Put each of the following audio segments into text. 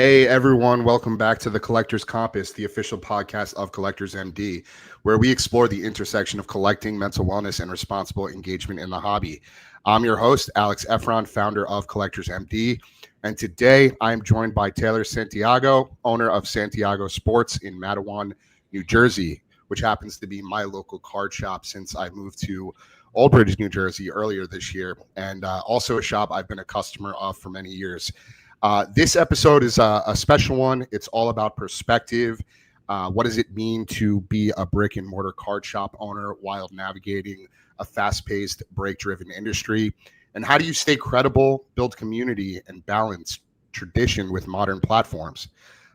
Hey everyone, welcome back to the Collector's Compass, the official podcast of Collectors MD, where we explore the intersection of collecting, mental wellness, and responsible engagement in the hobby. I'm your host, Alex Efron, founder of Collectors MD, and today I'm joined by Tyler Santiago, owner of Santiago Sports in Matawan, New Jersey, which happens to be my local card shop since I moved to Old Bridge, New Jersey earlier this year, and also a shop I've been a customer of for many years. This episode is a special one. It's all about perspective. What does it mean to be a brick and mortar card shop owner while navigating a fast-paced, break-driven industry? And how do you stay credible, build community, and balance tradition with modern platforms?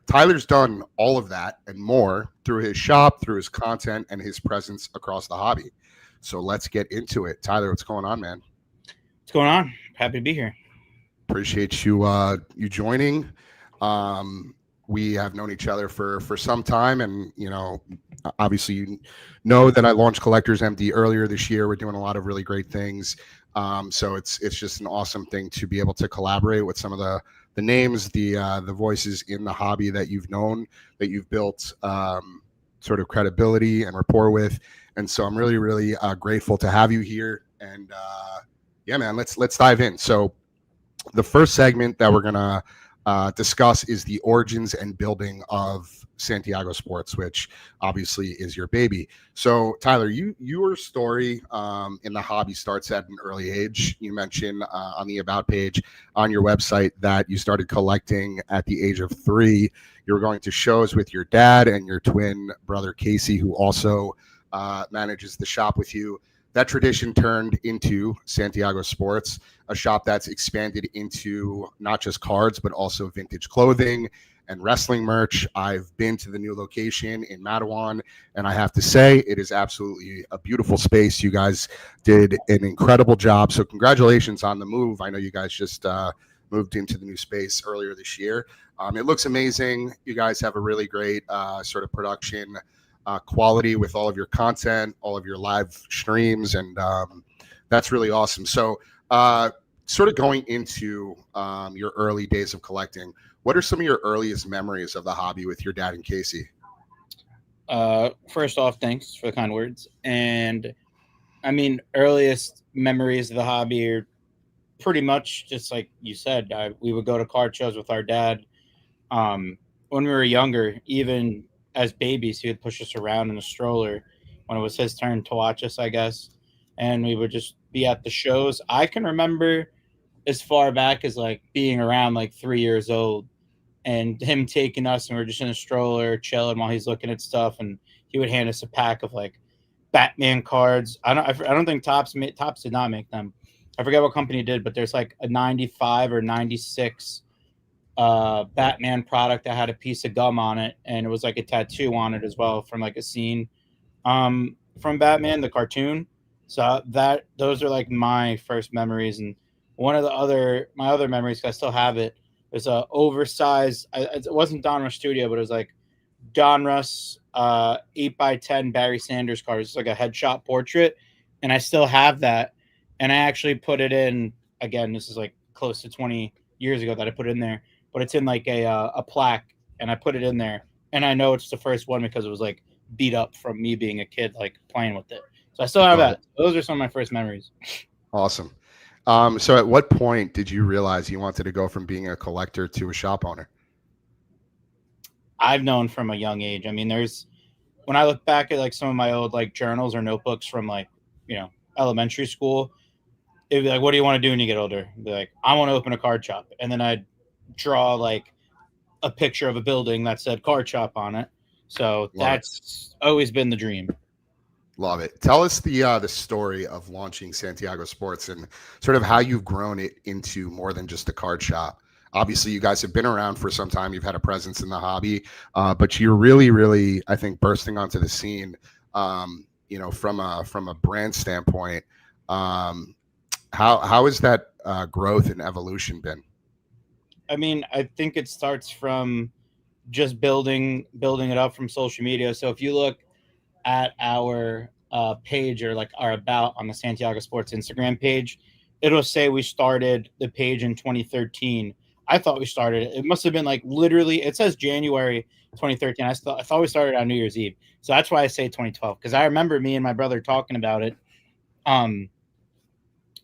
Tyler's done all of that and more through his shop, through his content, and his presence across the hobby. So let's get into it. Tyler, what's going on, man? What's going on? Happy to be here. Appreciate you joining. We have known each other for some time, and obviously you know that I launched Collectors MD earlier this year. We're doing a lot of really great things, so it's just an awesome thing to be able to collaborate with some of the names, the voices in the hobby that you've known, that you've built sort of credibility and rapport with, and so I'm really grateful to have you here. And yeah, man, let's dive in. So the first segment that we're going to discuss is the origins and building of Santiago Sports, which obviously is your baby. So, Tyler, your story in the hobby starts at an early age. You mentioned on the About page on your website that you started collecting at the age of 3. You were going to shows with your dad and your twin brother, Casey, who also manages the shop with you. That tradition turned into Santiago Sports, a shop that's expanded into not just cards, but also vintage clothing and wrestling merch. I've been to the new location in Matawan, and I have to say it is absolutely a beautiful space. You guys did an incredible job. So congratulations on the move. I know you guys just moved into the new space earlier this year. It looks amazing. You guys have a really great sort of production quality with all of your content, all of your live streams, and that's really awesome. So sort of going into your early days of collecting, what are some of your earliest memories of the hobby with your dad and Casey? First off, thanks for the kind words. And I mean, earliest memories of the hobby are pretty much just like you said. We would go to card shows with our dad when we were younger. Even as babies, he would push us around in a stroller when it was his turn to watch us, I guess. And we would just be at the shows. I can remember as far back as like being around like 3 years old and him taking us, and we're just in a stroller chilling while he's looking at stuff, and he would hand us a pack of like Batman cards. I don't think Topps did not make them. I forget what company did, but there's like a 95 or 96 Batman product that had a piece of gum on it, and it was like a tattoo on it as well from like a scene from Batman the cartoon. So those are like my first memories. And one of my other memories, 'cause I still have it, was a oversized, it wasn't Donruss Studio, but it was like Donruss 8x10 Barry Sanders card. It's like a headshot portrait, and I still have that. And I actually put it in, again, this is like close to 20 years ago that I put it in there, but it's in like a plaque, and I put it in there, and I know it's the first one because it was like beat up from me being a kid, like playing with it. So I still have that. Those are some of my first memories. Awesome. So at what point did you realize you wanted to go from being a collector to a shop owner? I've known from a young age. I mean, when I look back at like some of my old like journals or notebooks from like, elementary school, it'd be like, what do you want to do when you get older? I'd be like, I want to open a card shop. And then I'd draw like a picture of a building that said card shop on it. So that's always been the dream. Love it. Tell us the story of launching Santiago Sports and sort of how you've grown it into more than just a card shop. Obviously, you guys have been around for some time. You've had a presence in the hobby, but you're really, I think, bursting onto the scene. From a brand standpoint, how has that growth and evolution been? I mean, I think it starts from just building it up from social media. So if you look at our page, or like our About on the Santiago Sports Instagram page, it'll say we started the page in 2013 I thought we started. It must have been like literally. It says January 2013. I thought we started on New Year's Eve. So that's why I say 2012, because I remember me and my brother talking about it.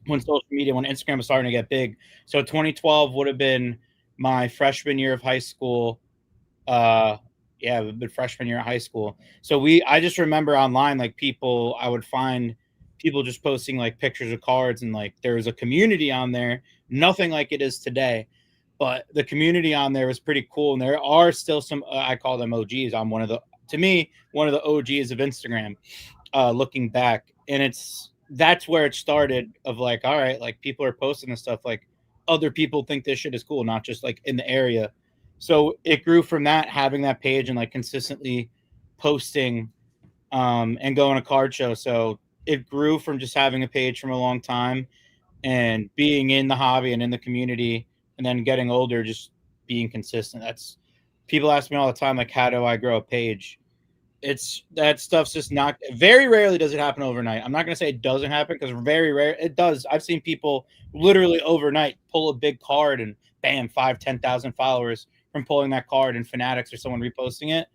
When social media, when Instagram was starting to get big. So 2012 would have been my freshman year of high school. Yeah, it would have been freshman year of high school. So I just remember online, like I would find people just posting like pictures of cards, and like there was a community on there, nothing like it is today. But the community on there was pretty cool. And there are still some, I call them OGs. I'm to me, one of the OGs of Instagram, looking back. And that's where it started, of like, all right, like people are posting this stuff, like other people think this shit is cool, not just like in the area. So it grew from that, having that page and like consistently posting, and going to card show. So it grew from just having a page from a long time and being in the hobby and in the community, and then getting older, just being consistent. People ask me all the time, like, how do I grow a page? It's that stuff's just not, very rarely does it happen overnight. I'm not going to say it doesn't happen, because very rare it does. I've seen people literally overnight pull a big card and bam, 5,000-10,000 followers from pulling that card, and Fanatics or someone reposting it.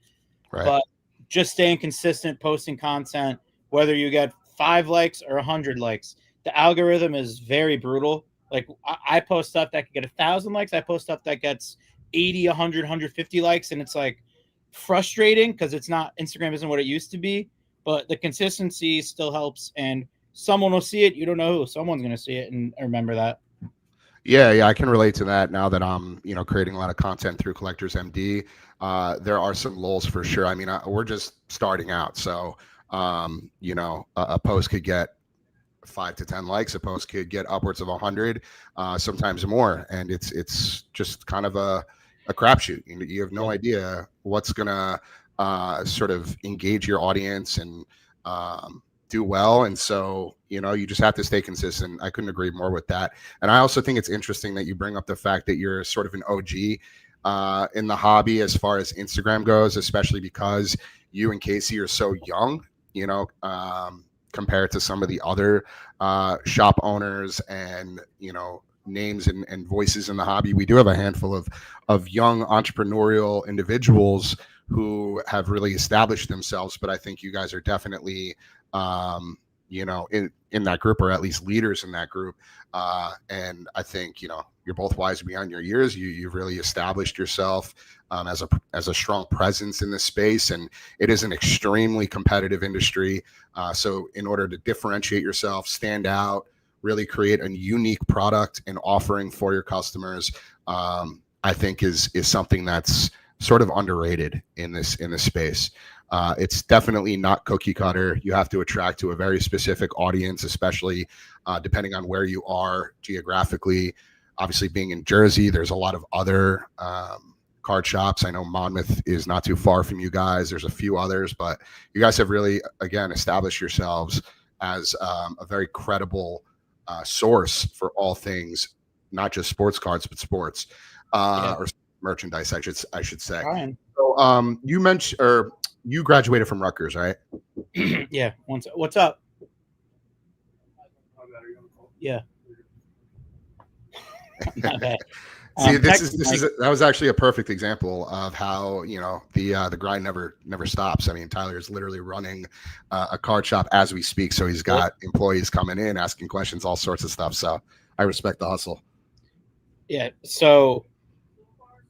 Right. But just staying consistent, posting content, whether you get 5 likes or 100 likes, the algorithm is very brutal. Like I post stuff that could get 1,000 likes. I post stuff that gets 80, 100, 150 likes. And it's like frustrating, because Instagram isn't what it used to be, but the consistency still helps, and someone will see it. You don't know who. Someone's going to see it and remember that. Yeah, I can relate to that now that I'm, creating a lot of content through Collectors MD. There are some lulls for sure. I mean, we're just starting out, so a post could get 5 to 10 likes. A post could get upwards of 100, sometimes more, and it's just kind of a crapshoot. You have no idea what's gonna sort of engage your audience and do well, and so you just have to stay consistent. I couldn't agree more with that. And I also think it's interesting that you bring up the fact that you're sort of an OG in the hobby as far as Instagram goes, especially because you and Casey are so young, compared to some of the other shop owners and names and voices in the hobby. We do have a handful of young entrepreneurial individuals who have really established themselves, but I think you guys are definitely in that group, or at least leaders in that group. And I think you're both wise beyond your years. You've really established yourself as a strong presence in this space, and it is an extremely competitive industry. So in order to differentiate yourself, stand out, really create a unique product and offering for your customers, I think is something that's sort of underrated in this space. It's definitely not cookie cutter. You have to attract to a very specific audience, especially depending on where you are geographically. Obviously, being in Jersey, there's a lot of other card shops. I know Monmouth is not too far from you guys. There's a few others, but you guys have really, again, established yourselves as a very credible source for all things, not just sports cards, but sports or merchandise, I should say. Ryan. So you mentioned, or you graduated from Rutgers, right? Yeah. What's up? Yeah. Not bad. See, that was actually a perfect example of how the grind never stops. I mean, Tyler is literally running a card shop as we speak, so he's got employees coming in, asking questions, all sorts of stuff. So I respect the hustle. Yeah. So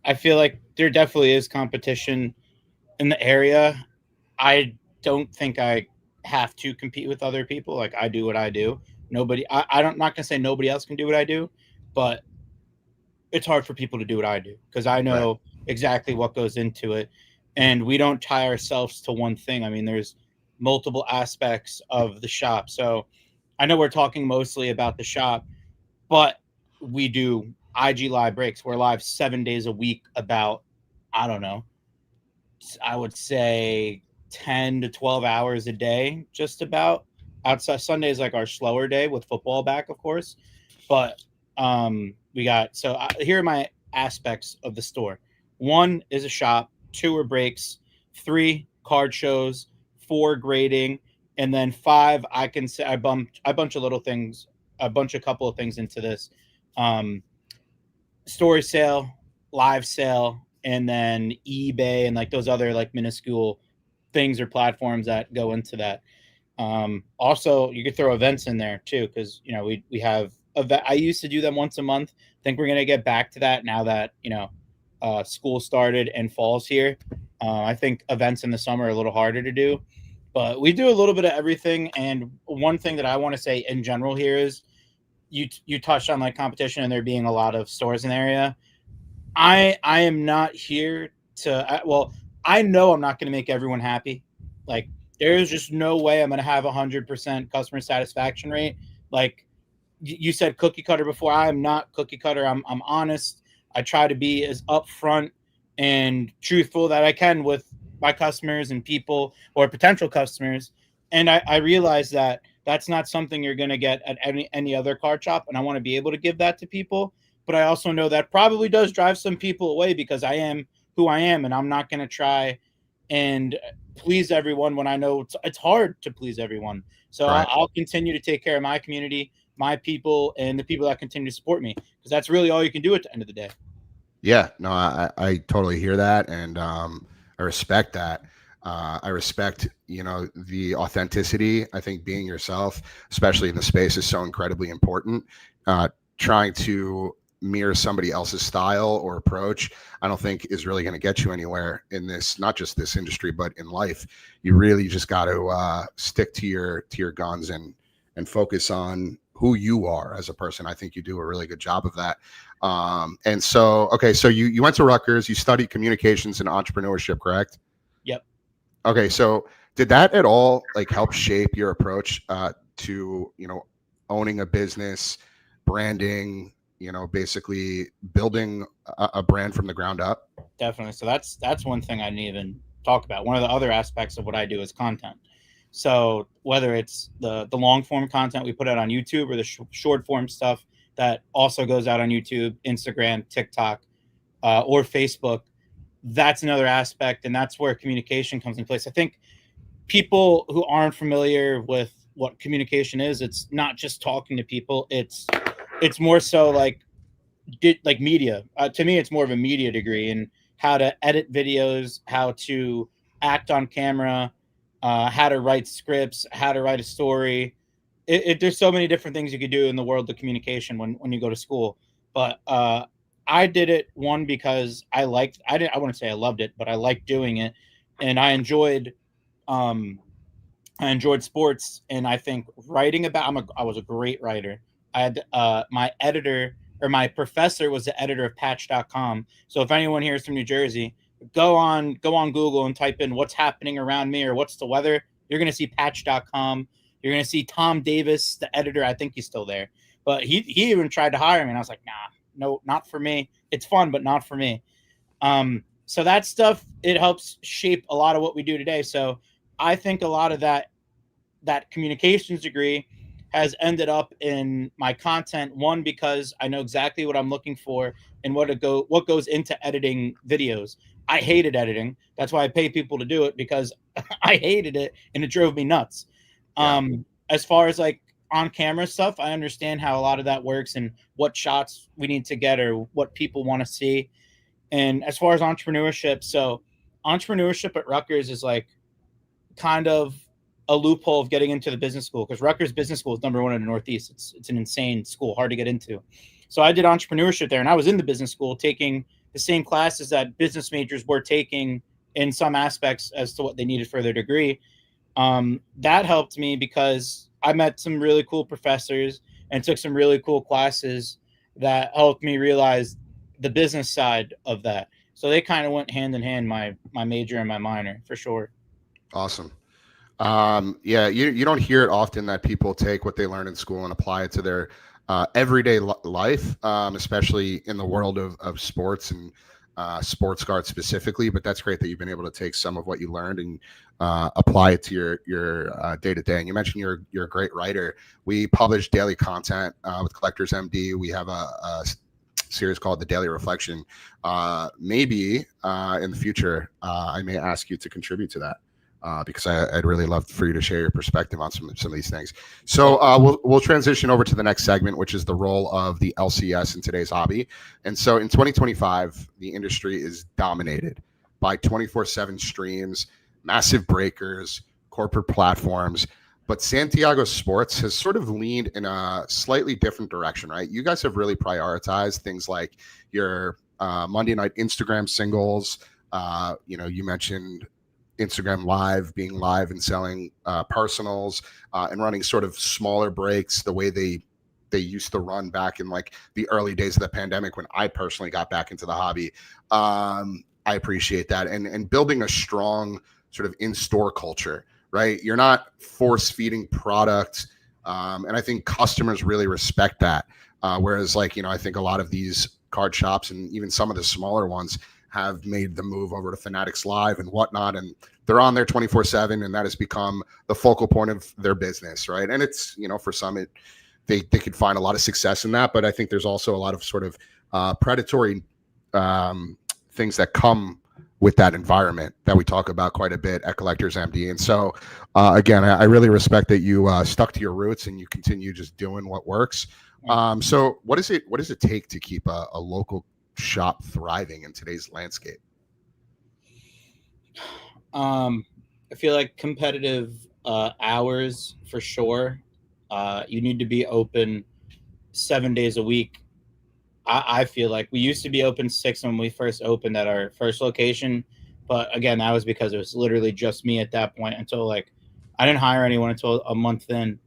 I feel like there definitely is competition in the area. I don't think I have to compete with other people. Like, I do what I do. I'm not gonna say nobody else can do what I do, but it's hard for people to do what I do, because I know exactly what goes into it, and we don't tie ourselves to one thing. I mean, there's multiple aspects of the shop. So I know we're talking mostly about the shop, but we do IG live breaks. We're live 7 days a week, about, I don't know, I would say 10 to 12 hours a day, just about. Outside Sunday is like our slower day with football back, of course. But here are my aspects of the store. 1 is a shop, 2 are breaks, 3 card shows, 4 grading, and then 5 I can say I bunch a couple of things into this. story sale, live sale, and then eBay and like those other like minuscule things or platforms that go into that. Also, you could throw events in there too, because we have I used to do them once a month. I think we're gonna get back to that now that school started and fall's here. I think events in the summer are a little harder to do, but we do a little bit of everything. And one thing that I want to say in general here is you touched on like competition and there being a lot of stores in the area. I am not here to well, I know I'm not going to make everyone happy. Like there's just no way I'm going to have 100% customer satisfaction rate. Like you said cookie cutter before. I am not cookie cutter. I'm honest. I try to be as upfront and truthful that I can with my customers and people or potential customers. And I realize that that's not something you're going to get at any other card shop. And I want to be able to give that to people. But I also know that probably does drive some people away because I am who I am. And I'm not going to try and please everyone when I know it's hard to please everyone. So Right. I'll continue to take care of my community, my people, and the people that continue to support me because that's really all you can do at the end of the day. Yeah, no, I totally hear that, and I respect that. I respect, the authenticity. I think being yourself, especially in the space, is so incredibly important. Trying to mirror somebody else's style or approach, I don't think is really going to get you anywhere in this, not just this industry, but in life. You really just got to stick to your guns and focus on who you are as a person. I think you do a really good job of that. And so, okay, so you went to Rutgers, you studied communications and entrepreneurship, correct? Yep. Okay, so did that at all like help shape your approach to owning a business, branding, basically building a brand from the ground up? Definitely. So that's one thing I didn't even talk about. One of the other aspects of what I do is content. So whether it's the long form content we put out on YouTube or the short form stuff that also goes out on YouTube, Instagram, TikTok, or Facebook, that's another aspect, and that's where communication comes in place. I think people who aren't familiar with what communication is, it's not just talking to people. It's more so like media. To me, it's more of a media degree and how to edit videos, how to act on camera, how to write scripts, how to write a story. There's so many different things you could do in the world of communication when you go to school. But I did it one because I liked. I wouldn't say I loved it, but I liked doing it, and um, I enjoyed sports, and I think writing about. I was a great writer. I had my editor or my professor was the editor of Patch.com. So if anyone here is from New Jersey, go on Google and type in what's happening around me or what's the weather. You're gonna see Patch.com. You're gonna see Tom Davis, the editor. I think he's still there, but he even tried to hire me, and I was like, nah, no, not for me. It's fun, but not for me. So that stuff it helps shape a lot of what we do today. So I think a lot of that communications degree has ended up in my content. One, because I know exactly what I'm looking for and what goes into editing videos. I hated editing. That's why I pay people to do it because I hated it and it drove me nuts. Yeah. As far as like on camera stuff, I understand how a lot of that works and what shots we need to get or what people want to see. And as far as entrepreneurship, so entrepreneurship at Rutgers is like kind of a loophole of getting into the business school because Rutgers Business School is number one in the Northeast. It's an insane school, hard to get into. So I did entrepreneurship there, and I was in the business school taking the same classes that business majors were taking in some aspects as to what they needed for their degree. That helped me because I met some really cool professors and took some really cool classes that helped me realize the business side of that. So they kind of went hand in hand, my major and my minor, for sure. Awesome. Yeah, you don't hear it often that people take what they learn in school and apply it to their everyday life, especially in the world of sports and sports cards specifically. But that's great that you've been able to take some of what you learned and apply it to your day to day. And you mentioned you're a great writer. We publish daily content with Collectors MD. We have a series called The Daily Reflection. Maybe in the future, I may ask you to contribute to that. because I'd really love for you to share your perspective on some of these things. So we'll transition over to the next segment, which is the role of the LCS in today's hobby. And so in 2025, the industry is dominated by 24/7 streams, massive breakers, corporate platforms. But Santiago Sports has sort of leaned in a slightly different direction, right? You guys have really prioritized things like your Monday night Instagram singles. You mentioned Instagram Live, being live and selling personals, and running sort of smaller breaks the way they used to run back in like the early days of the pandemic when I personally got back into the hobby. I appreciate that, and building a strong sort of in-store culture, right? You're not force feeding products, and I think customers really respect that. Whereas, like, I think a lot of these card shops and even some of the smaller ones have made the move over to Fanatics Live and whatnot, and they're on there 24/7, and that has become the focal point of their business, right? And it's, for some, they could find a lot of success in that, but I think there's also a lot of sort of predatory things that come with that environment that we talk about quite a bit at Collectors MD. And so, again, I really respect that you stuck to your roots and you continue just doing what works. So what does it take to keep a local shop thriving in today's landscape? I feel like competitive hours for sure. You need to be open 7 days a week. I feel like we used to be open 6 when we first opened at our first location, but again, that was because it was literally just me at that point until like I didn't hire anyone until a month in.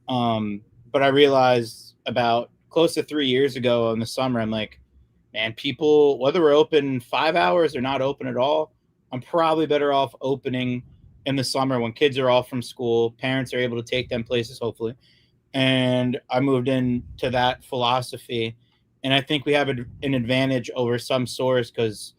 But I realized about close to 3 years ago in the summer, I'm like, man, people, whether we're open 5 hours or not open at all, I'm probably better off opening in the summer when kids are off from school, parents are able to take them places, hopefully. And I moved into that philosophy. And I think we have an advantage over some stores because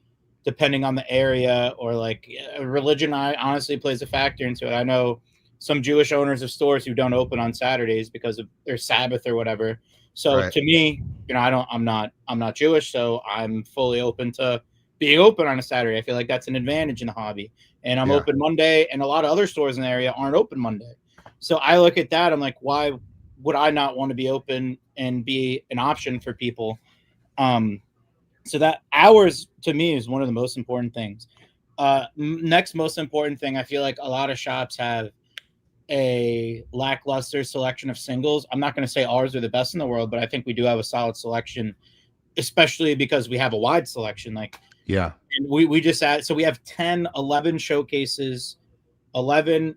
depending on the area or like religion, I honestly plays a factor into it. I know some Jewish owners of stores who don't open on Saturdays because of their Sabbath or whatever. So Right. to me, I'm not Jewish, so I'm fully open to being open on a Saturday. I feel like that's an advantage in the hobby. And I'm Yeah. open Monday, and a lot of other stores in the area aren't open Monday. So I look at that, I'm like, why would I not want to be open and be an option for people? So that hours to me is one of the most important things. Next most important thing, I feel like a lot of shops have a lackluster selection of singles. I'm not going to say ours are the best in the world, but I think we do have a solid selection, especially because we have a wide selection. Like, Yeah. and we just add, so we have 10, 11 showcases, 11,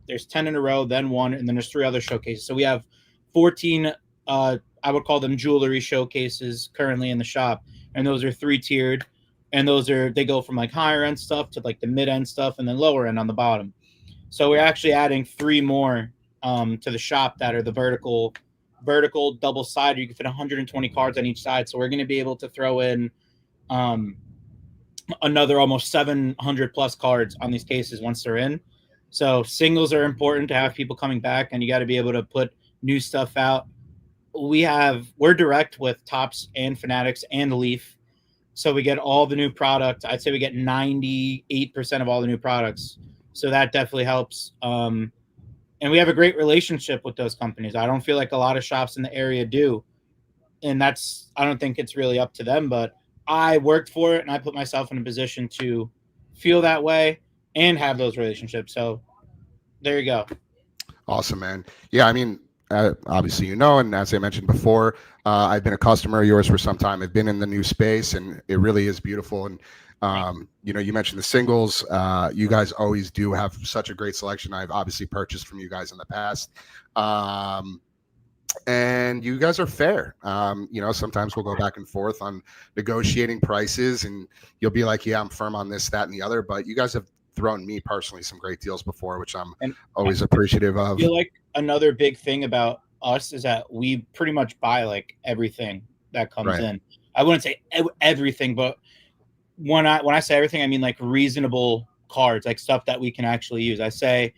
there's 10 in a row, then one, and then there's 3 other showcases. So we have 14, I would call them jewelry showcases currently in the shop. And those are 3-tiered. And they go from like higher end stuff to like the mid end stuff and then lower end on the bottom. So we're actually adding 3 more to the shop that are the vertical double sided. You can fit 120 cards on each side. So we're going to be able to throw in another almost 700 plus cards on these cases once they're in. So singles are important to have people coming back, and you got to be able to put new stuff out. We're direct with Topps and Fanatics and Leaf. So we get all the new product. I'd say we get 98% of all the new products. So that definitely helps. And we have a great relationship with those companies. I don't feel like a lot of shops in the area do. And I don't think it's really up to them, but I worked for it and I put myself in a position to feel that way and have those relationships. So there you go. Awesome, man. Yeah, I mean, obviously, and as I mentioned before, I've been a customer of yours for some time. I've been in the new space, and it really is beautiful. And you mentioned the singles. You guys always do have such a great selection. I've obviously purchased from you guys in the past, and you guys are fair. Sometimes we'll go back and forth on negotiating prices, and you'll be like, "Yeah, I'm firm on this, that, and the other." But you guys have thrown me personally some great deals before, which I'm always appreciative of. I feel like another big thing about us is that we pretty much buy like everything that comes in. I wouldn't say everything, but when I say everything, I mean like reasonable cards, like stuff that we can actually use. I say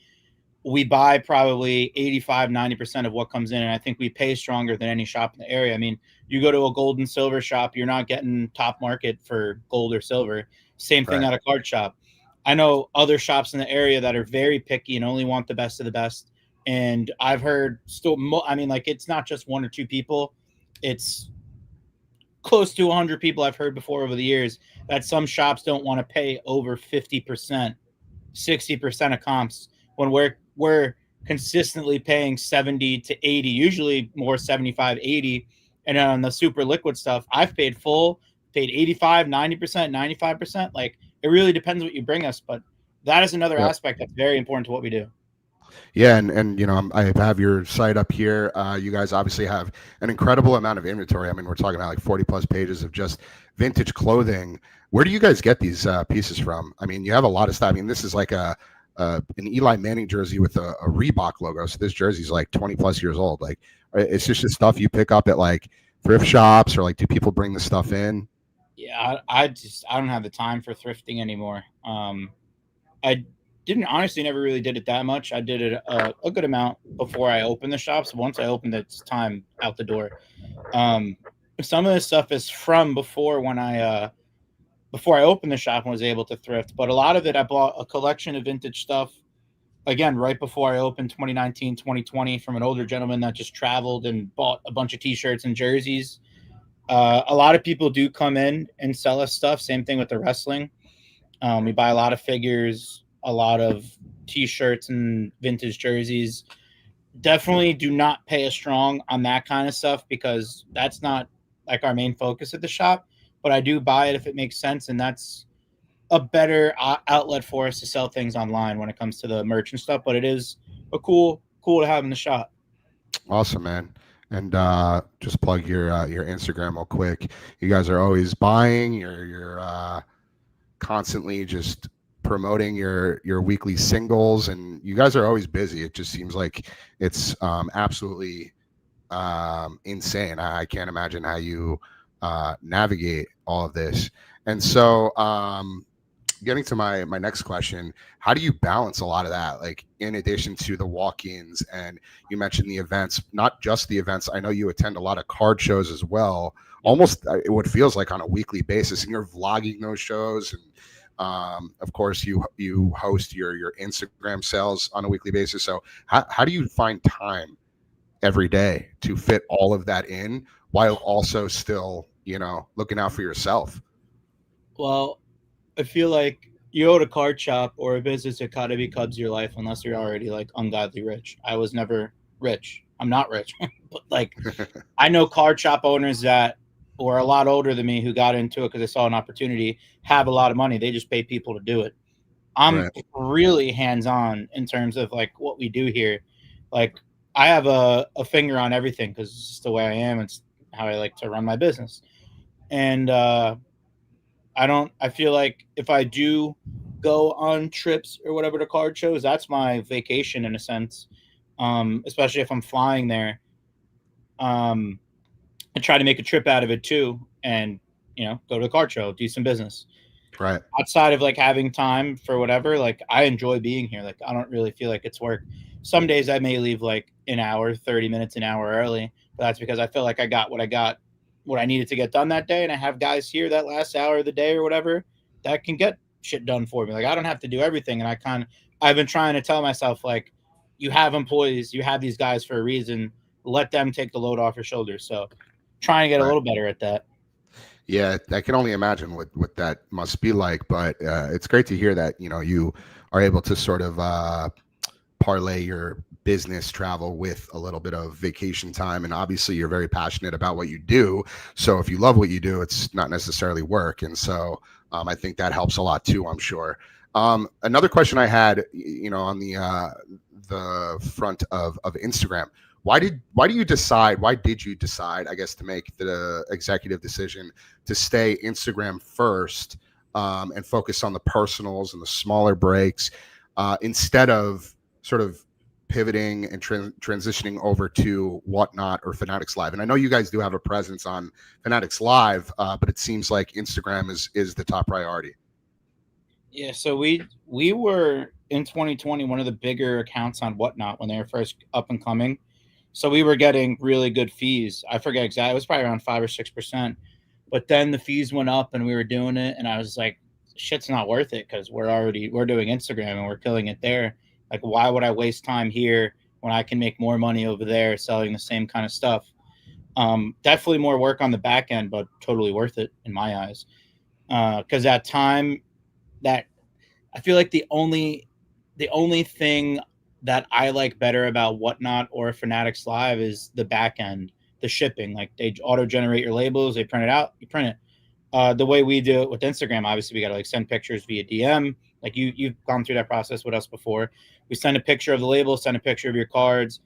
we buy probably 85-90% of what comes in, and I think we pay stronger than any shop in the area. I mean, you go to a gold and silver shop, you're not getting top market for gold or silver. Same thing at a card shop. I know other shops in the area that are very picky and only want the best of the best. And I've heard still, I mean, like it's not just one or two people; it's close to 100 people I've heard before over the years that some shops don't want to pay over 50%, 60% of comps when we're consistently paying 70 to 80, usually more 75, 80. And on the super liquid stuff, I've paid full, paid 85, 90%, 95%. Like it really depends what you bring us, but that is another Yep. aspect that's very important to what we do. Yeah, and I have your site up here. You guys obviously have an incredible amount of inventory. I mean, we're talking about like 40 plus pages of just vintage clothing. Where do you guys get these pieces from? I mean, you have a lot of stuff. I mean, this is like an Eli Manning jersey with a Reebok logo. So this jersey's like 20 plus years old. Like, it's just the stuff you pick up at like thrift shops, or like, do people bring the stuff in? Yeah, I don't have the time for thrifting anymore. I didn't honestly never really did it that much. I did it a good amount before I opened the shops. Once I opened it, it's time out the door. Um, some of this stuff is from before I opened the shop and was able to thrift, but a lot of it I bought a collection of vintage stuff again right before I opened 2019, 2020 from an older gentleman that just traveled and bought a bunch of t-shirts and jerseys. A lot of people do come in and sell us stuff. Same thing with the wrestling. We buy a lot of figures, a lot of t-shirts and vintage jerseys. Definitely do not pay us strong on that kind of stuff because that's not like our main focus at the shop. But I do buy it if it makes sense, and that's a better outlet for us to sell things online when it comes to the merch and stuff. But it is a cool to have in the shop. Awesome, man. And just plug your Instagram real quick. You guys are always buying. You're constantly just promoting your weekly singles, and you guys are always busy. It just seems like it's absolutely insane. I can't imagine how you navigate all of this. And so, getting to my next question, how do you balance a lot of that, like in addition to the walk-ins? And you mentioned the events, not just the events. I know you attend a lot of card shows as well, Yep. almost what feels like on a weekly basis, and you're vlogging those shows. And of course you host your Instagram sales on a weekly basis. So how do you find time every day to fit all of that in while also still looking out for yourself? Well, I feel like you own a card shop or a business that kind of becomes your life unless you're already like ungodly rich. I was never rich. I'm not rich, but like I know card shop owners that were a lot older than me who got into it because they saw an opportunity, have a lot of money. They just pay people to do it. I'm Right. really hands on in terms of like what we do here. Like I have a finger on everything because it's just the way I am. It's how I like to run my business. And I feel like if I do go on trips or whatever to card shows, that's my vacation in a sense. Especially if I'm flying there. Um, I try to make a trip out of it too and, go to the card show, do some business. Right. Outside of like having time for whatever, like I enjoy being here. Like I don't really feel like it's work. Some days I may leave like an hour, 30 minutes, an hour early, but that's because I feel like what I needed to get done that day. And I have guys here that last hour of the day or whatever that can get shit done for me. Like I don't have to do everything. And I've been trying to tell myself, like, you have employees, you have these guys for a reason. Let them take the load off your shoulders. So trying to get a Right. little better at that. Yeah, I can only imagine what that must be like. But it's great to hear that you are able to sort of parlay your business travel with a little bit of vacation time. And obviously, you're very passionate about what you do. So if you love what you do, it's not necessarily work. And so I think that helps a lot too, I'm sure. Another question I had, on the front of Instagram. Why did you decide, I guess, to make the executive decision to stay Instagram first, and focus on the personals and the smaller breaks, instead of sort of pivoting and transitioning over to Whatnot or Fanatics Live? And I know you guys do have a presence on Fanatics Live, but it seems like Instagram is the top priority. Yeah, so we were in 2020 one of the bigger accounts on Whatnot when they were first up and coming. So we were getting really good fees. I forget exactly; it was probably around 5 or 6%. But then the fees went up, and we were doing it, and I was like, shit's not worth it because we're doing Instagram and we're killing it there. Like, why would I waste time here when I can make more money over there selling the same kind of stuff? Definitely more work on the back end, but totally worth it in my eyes. Because that time, that I feel like the only thing that I like better about Whatnot or Fanatics Live is the back end, the shipping. Like, they auto generate your labels, they print it out, you print it. The way we do it with Instagram, obviously, we got to like send pictures via DM. Like, you've gone through that process with us before. We send a picture of the label, send a picture of your cards,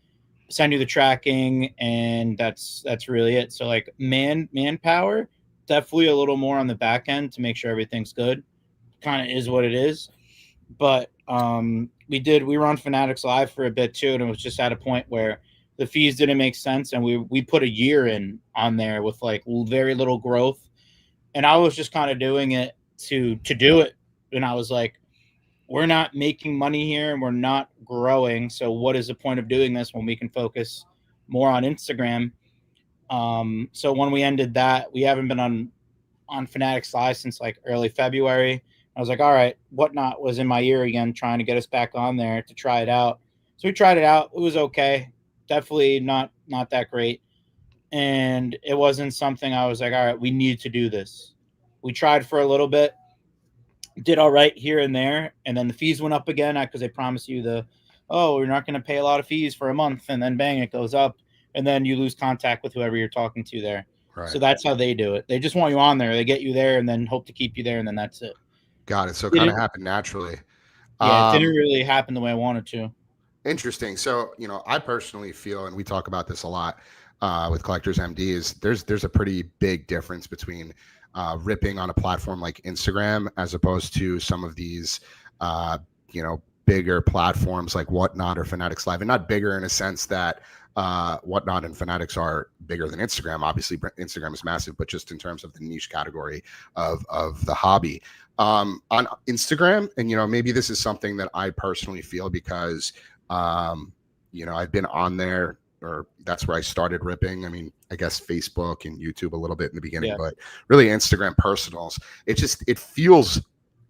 send you the tracking, and that's really it. So like manpower, definitely a little more on the back end to make sure everything's good. Kind of is what it is. But we were on Fanatics Live for a bit too, and it was just at a point where the fees didn't make sense, and we put a year in on there with like very little growth, and I was just kind of doing it to do it, and I was like, we're not making money here and we're not growing, so what is the point of doing this when we can focus more on Instagram? So when we ended that, we haven't been on Fanatics Live since like early February. I was like, all right, Whatnot was in my ear again, trying to get us back on there to try it out. So we tried it out. It was okay. Definitely not that great. And it wasn't something I was like, all right, we need to do this. We tried for a little bit, did all right here and there, and then the fees went up again because they promise you we're not going to pay a lot of fees for a month, and then bang, it goes up, and then you lose contact with whoever you're talking to there. Right. So that's how they do it. They just want you on there. They get you there and then hope to keep you there, and then that's it. Got it. So it kind of happened naturally. Yeah, it didn't really happen the way I wanted to. Interesting. So, I personally feel, and we talk about this a lot with Collectors MD, is there's a pretty big difference between ripping on a platform like Instagram as opposed to some of these, bigger platforms like Whatnot or Fanatics Live, and not bigger in a sense that Whatnot and Fanatics are bigger than Instagram. Obviously, Instagram is massive, but just in terms of the niche category of the hobby. On Instagram, and maybe this is something that I personally feel because I've been on there, or that's where I started ripping. I mean, I guess Facebook and YouTube a little bit in the beginning, but really Instagram personals, it feels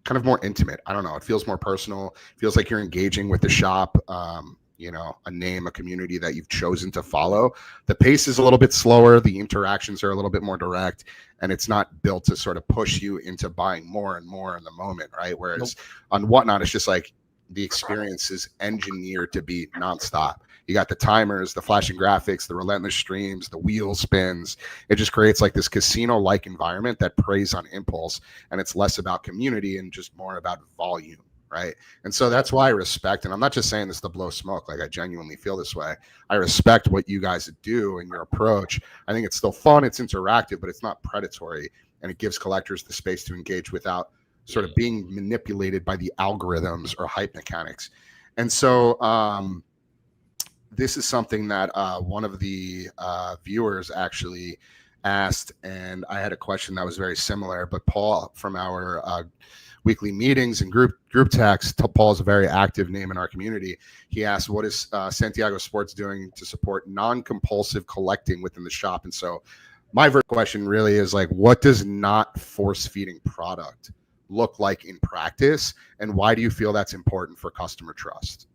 kind of more intimate. I don't know. It feels more personal. It feels like you're engaging with the shop, a name, a community that you've chosen to follow. The pace is a little bit slower. The interactions are a little bit more direct, and it's not built to sort of push you into buying more and more in the moment, right? Whereas on Whatnot, it's just like the experience is engineered to be nonstop. You got the timers, the flashing graphics, the relentless streams, the wheel spins. It just creates like this casino-like environment that preys on impulse, and it's less about community and just more about volume, right? And so that's why I respect, and I'm not just saying this to blow smoke, like I genuinely feel this way. I respect what you guys do and your approach. I think it's still fun, it's interactive, but it's not predatory, and it gives collectors the space to engage without sort of being manipulated by the algorithms or hype mechanics. And so this is something that one of the viewers actually asked, and I had a question that was very similar, but Paul from our weekly meetings and group text, Paul is a very active name in our community. He asked, what is Santiago Sports doing to support non-compulsive collecting within the shop? And so my first question really is like, what does not force-feeding product look like in practice, and why do you feel that's important for customer trust?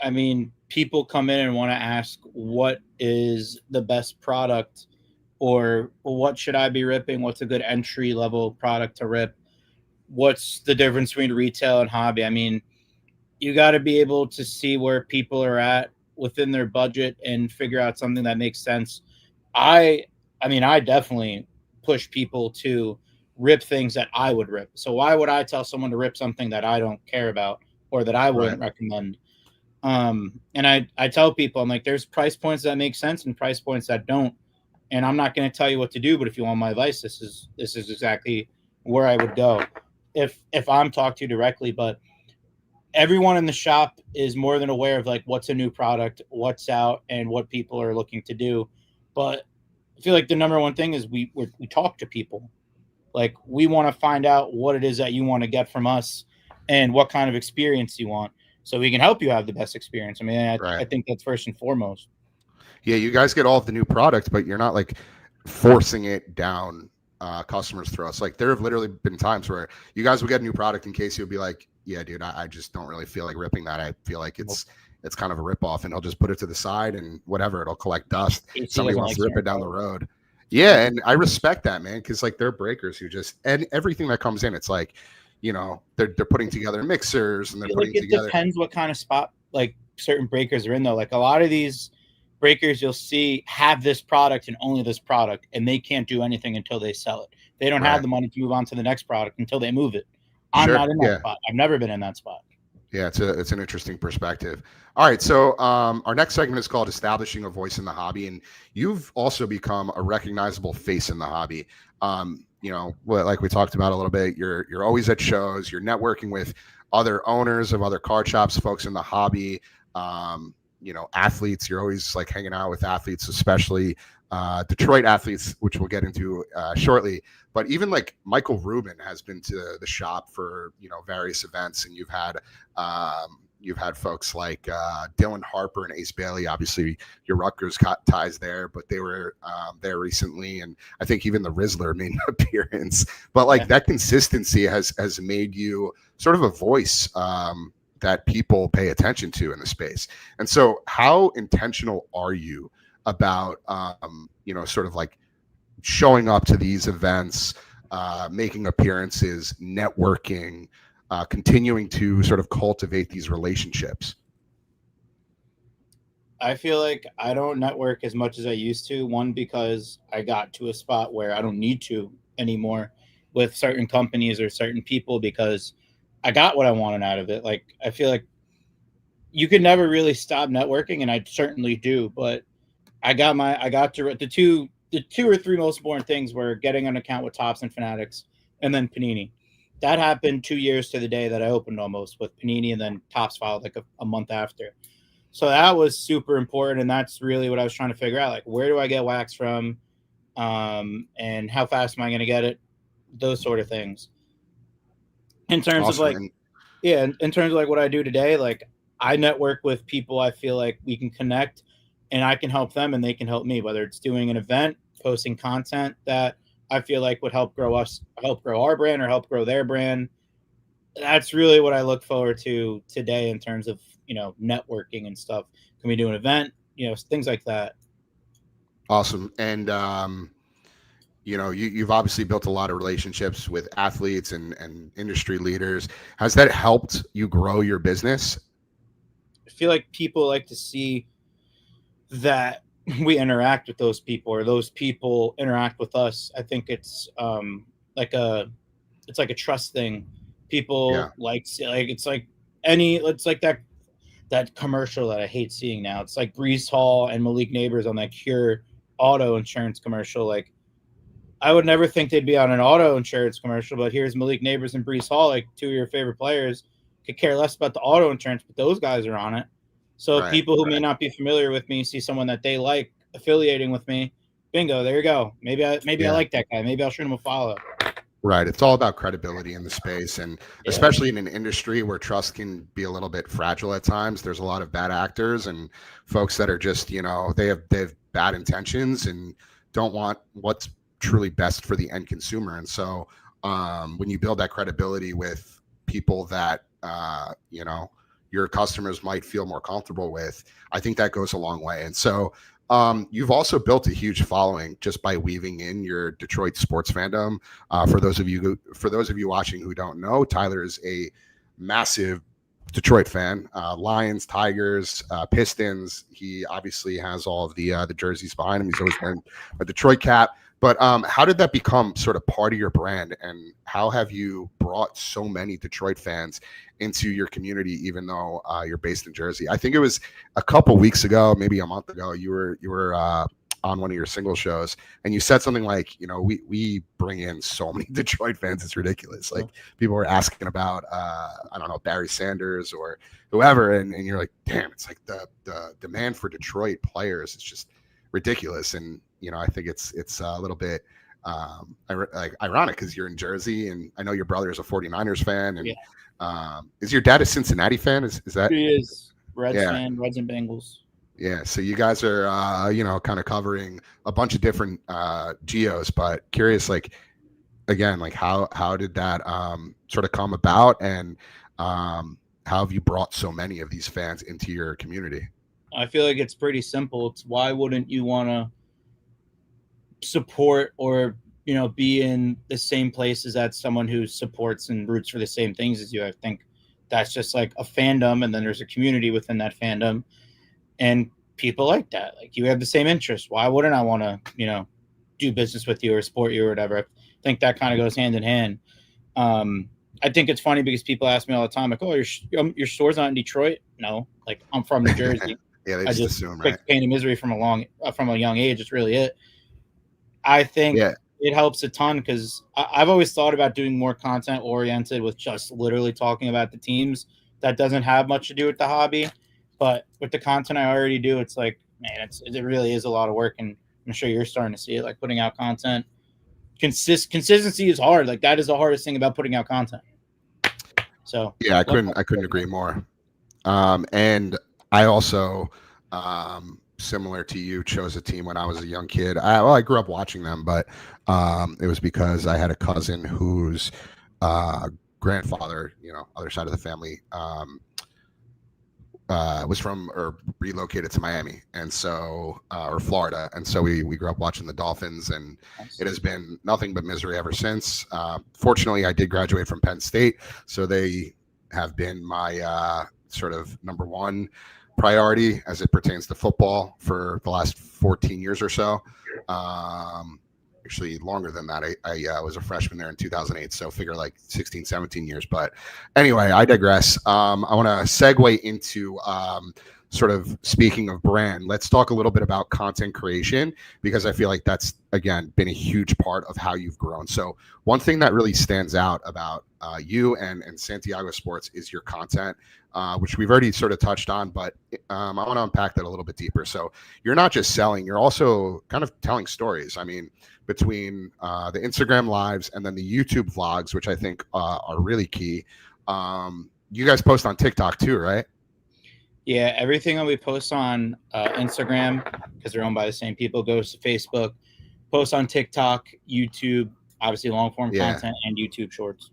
I mean, people come in and want to ask what is the best product, or what should I be ripping? What's a good entry level product to rip? What's the difference between retail and hobby? I mean, you got to be able to see where people are at within their budget and figure out something that makes sense. I definitely push people to rip things that I would rip. So why would I tell someone to rip something that I don't care about or that I wouldn't recommend? And I tell people, I'm like, there's price points that make sense and price points that don't. And I'm not going to tell you what to do, but if you want my advice, this is exactly where I would go if I'm talking to you directly. But everyone in the shop is more than aware of like what's a new product, what's out, and what people are looking to do. But I feel like the number one thing is we talk to people. Like, we want to find out what it is that you want to get from us and what kind of experience you want, so we can help you have the best experience. I mean, I think that's first and foremost. Yeah, you guys get all of the new product, but you're not like forcing it down customers through us. Like there have literally been times where you guys will get a new product and Casey will be like, yeah, dude, I just don't really feel like ripping that. I feel like it's kind of a rip off, and he'll just put it to the side and whatever, it'll collect dust. AC Somebody doesn't wants like to rip it down the certain road. Yeah, and I respect that, man, because like they're breakers who just, and everything that comes in, it's like, they're putting together mixers and they're feel putting like it together. depends what kind of spot like certain breakers are in though. Like a lot of these breakers you'll see have this product and only this product, and they can't do anything until they sell it. They don't have the money to move on to the next product until they move it. I'm not in that spot. I've never been in that spot. Yeah, it's an interesting perspective. All right, so our next segment is called Establishing a Voice in the Hobby, and you've also become a recognizable face in the hobby. Like we talked about a little bit, you're always at shows, you're networking with other owners of other card shops, folks in the hobby, athletes. You're always like hanging out with athletes, especially Detroit athletes, which we'll get into shortly. But even like Michael Rubin has been to the shop for various events, and you've had folks like Dylan Harper and Ace Bailey. Obviously, your Rutgers ties there, but they were there recently, and I think even the Rizzler made an appearance. But like that consistency has made you sort of a voice that people pay attention to in the space. And so, how intentional are you about sort of like showing up to these events, making appearances, networking, continuing to sort of cultivate these relationships? I feel like I don't network as much as I used to. One, because I got to a spot where I don't need to anymore with certain companies or certain people, because I got what I wanted out of it. Like, I feel like you could never really stop networking, and I certainly do. But I got to the two or three most important things were getting an account with Topps and Fanatics, and then Panini. That happened 2 years to the day that I opened almost with Panini, and then Topps followed like a month after. So that was super important, and that's really what I was trying to figure out. Like, where do I get wax from, and how fast am I going to get it? Those sort of things. In terms of like, in terms of like what I do today, like I network with people I feel like we can connect, and I can help them and they can help me, whether it's doing an event, posting content that I feel like would help grow our brand or help grow their brand. That's really what I look forward to today in terms of, networking and stuff. Can we do an event? Things like that. Awesome. And, you've obviously built a lot of relationships with athletes and industry leaders. Has that helped you grow your business? I feel like people like to see that we interact with those people, or those people interact with us. I think it's like a trust thing. People it's like that commercial that I hate seeing now. It's like Brees Hall and Malik Neighbors on that Cure auto insurance commercial. Like, I would never think they'd be on an auto insurance commercial, but here's Malik Neighbors and Brees Hall, like two of your favorite players. Could care less about the auto insurance, but those guys are on it. So people who may not be familiar with me see someone that they like affiliating with me. Bingo, there you go. Maybe I like that guy. Maybe I'll shoot him a follow. Right. It's all about credibility in the space, and especially in an industry where trust can be a little bit fragile at times. There's a lot of bad actors and folks that are just, they have bad intentions and don't want what's truly best for the end consumer. And so when you build that credibility with people that your customers might feel more comfortable with, I think that goes a long way. And so you've also built a huge following just by weaving in your Detroit sports fandom. For those of you watching who don't know, Tyler is a massive Detroit fan. Lions, Tigers, Pistons. He obviously has all of the jerseys behind him. He's always wearing a Detroit cap. But how did that become sort of part of your brand, and how have you brought so many Detroit fans into your community, even though you're based in Jersey? I think it was a couple weeks ago, maybe a month ago, you were on one of your single shows, and you said something like, we bring in so many Detroit fans, it's ridiculous. Like, people were asking about I don't know, Barry Sanders or whoever, and you're like, damn, it's like the demand for Detroit players is just ridiculous. And I think it's a little bit ironic because you're in Jersey, and I know your brother is a 49ers fan, and is your dad a Cincinnati fan? Is that? He is. Reds fan, Reds and Bengals. Yeah, so you guys are kind of covering a bunch of different geos, but curious, like, again, like how did that sort of come about, and how have you brought so many of these fans into your community? I feel like it's pretty simple. It's why wouldn't you want to support or be in the same places as someone who supports and roots for the same things as you? I think that's just like a fandom, and then there's a community within that fandom, and people like that. Like you have the same interests. Why wouldn't I want to do business with you or support you or whatever? I think that kind of goes hand in hand. I think it's funny because people ask me all the time, like, "Oh, your store's not in Detroit?" No, like I'm from New Jersey. Yeah, they I just just assume, right? picked pain and misery from a young age. It's really it. I think Yeah, it helps a ton because I've always thought about doing more content oriented with just literally talking about the teams that doesn't have much to do with the hobby. But with the content I already do, it's like, man, it really is a lot of work, and I'm sure you're starting to see it. Like putting out content, consistency is hard. Like that is the hardest thing about putting out content. So yeah, I couldn't agree more. And I also, similar to you, chose a team when I was a young kid. I grew up watching them, but it was because I had a cousin whose grandfather, other side of the family, was from or relocated to Miami, and so or Florida, and so we grew up watching the Dolphins, and it has been nothing but misery ever since. Fortunately, I did graduate from Penn State, so they have been my sort of number one priority as it pertains to football for the last 14 years or so. Actually longer than that. I was a freshman there in 2008, so figure like 16, 17 years. But anyway, I digress. I want to segue into sort of speaking of brand. Let's talk a little bit about content creation, because I feel like that's, again, been a huge part of how you've grown. So one thing that really stands out about you and Santiago Sports is your content, which we've already sort of touched on, but I want to unpack that a little bit deeper. So you're not just selling, you're also kind of telling stories. I mean, between the Instagram lives and then the YouTube vlogs, which I think are really key. You guys post on TikTok too, right? yeah, everything that we post on Instagram, because they're owned by the same people, goes to Facebook. Post on TikTok, YouTube, obviously long form Yeah. content, and YouTube Shorts.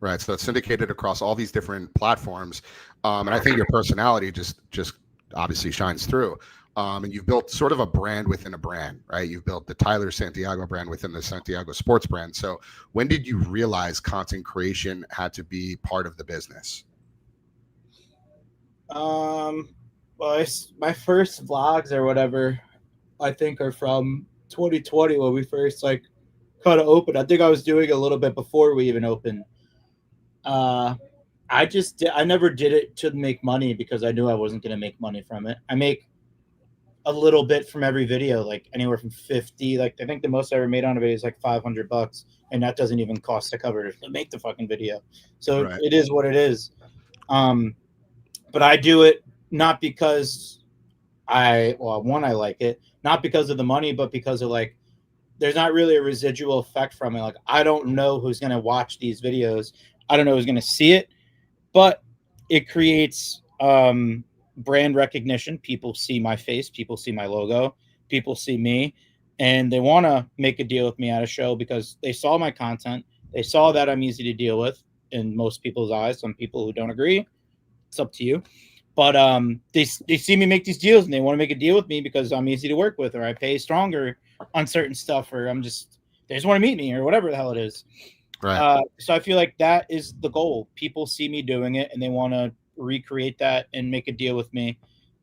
Right. So it's syndicated across all these different platforms. And I think your personality just obviously shines through. And you've built sort of a brand within a brand, right? You've built the Tyler Santiago brand within the Santiago Sports brand. So when did you realize content creation had to be part of the business? Well, my first vlogs or whatever, I think, are from 2020 when we first like kind of opened. I think I was doing a little bit before we even opened. I never did it to make money because I knew I wasn't going to make money from it. I make a little bit from every video, like anywhere from 50. Like I think the most I ever made on a video is like $500, and that doesn't even cost to cover to make the fucking video. So Right. it is what it is. But I do it not because I like it, not because of the money, but because of like there's not really a residual effect from it. Like I don't know who's gonna watch these videos. I don't know who's gonna see it, but it creates brand recognition. People see my face, people see my logo, people see me, and they want to make a deal with me at a show because they saw my content. They saw that I'm easy to deal with in most people's eyes. Some people who don't agree, it's up to you. But they see me make these deals and they want to make a deal with me because I'm easy to work with, or I pay stronger on certain stuff, or they just want to meet me, or whatever the hell it is. Right. So I feel like that is the goal. People see me doing it and they want to recreate that and make a deal with me.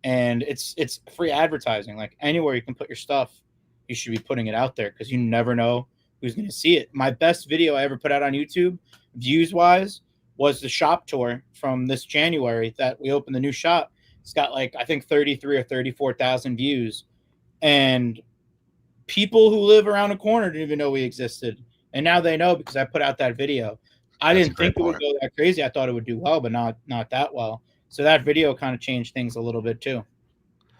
And it's free advertising. Like anywhere you can put your stuff, you should be putting it out there because you never know who's going to see it. My best video I ever put out on YouTube, views wise, was the shop tour from this January that we opened the new shop. It's got like, I think 33 or 34,000 views. And people who live around the corner didn't even know we existed. And now they know because I put out that video. I That's a didn't great think it would point. go that crazy. I thought it would do well, but not that well. So that video kind of changed things a little bit too.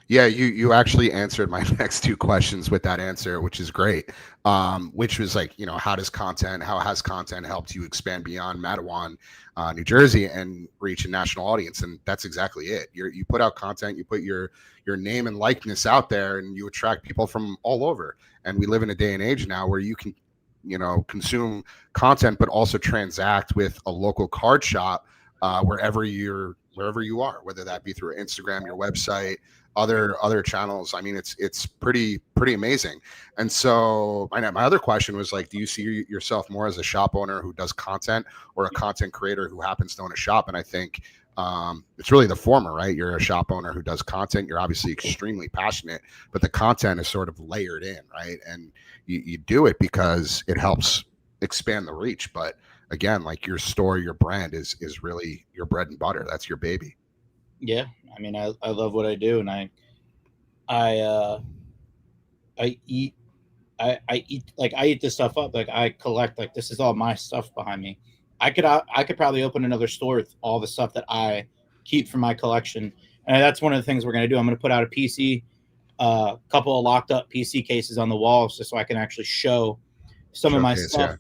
Yeah, you actually answered my next two questions with that answer, which is great. Which was like, how has content helped you expand beyond Matawan, New Jersey, and reach a national audience? And that's exactly it. You put out content, you put your name and likeness out there, and you attract people from all over. And we live in a day and age now where you can consume content, but also transact with a local card shop wherever you are, whether that be through Instagram, your website, other channels. I mean, it's pretty amazing. And so my other question was like, do you see yourself more as a shop owner who does content, or a content creator who happens to own a shop? And I think it's really the former, right? You're a shop owner who does content. You're obviously extremely passionate, but the content is sort of layered in, right? And you do it because it helps expand the reach. But again, like, your store, your brand is really your bread and butter. That's your baby. Yeah, I mean, I love what I do, and I I eat I eat like I eat this stuff up. Like I collect, like this is all my stuff behind me. I could probably open another store with all the stuff that I keep from my collection, and that's one of the things we're gonna do. I'm gonna put out a PC, couple of locked up PC cases on the walls, just so I can actually show some of my Showcase, stuff.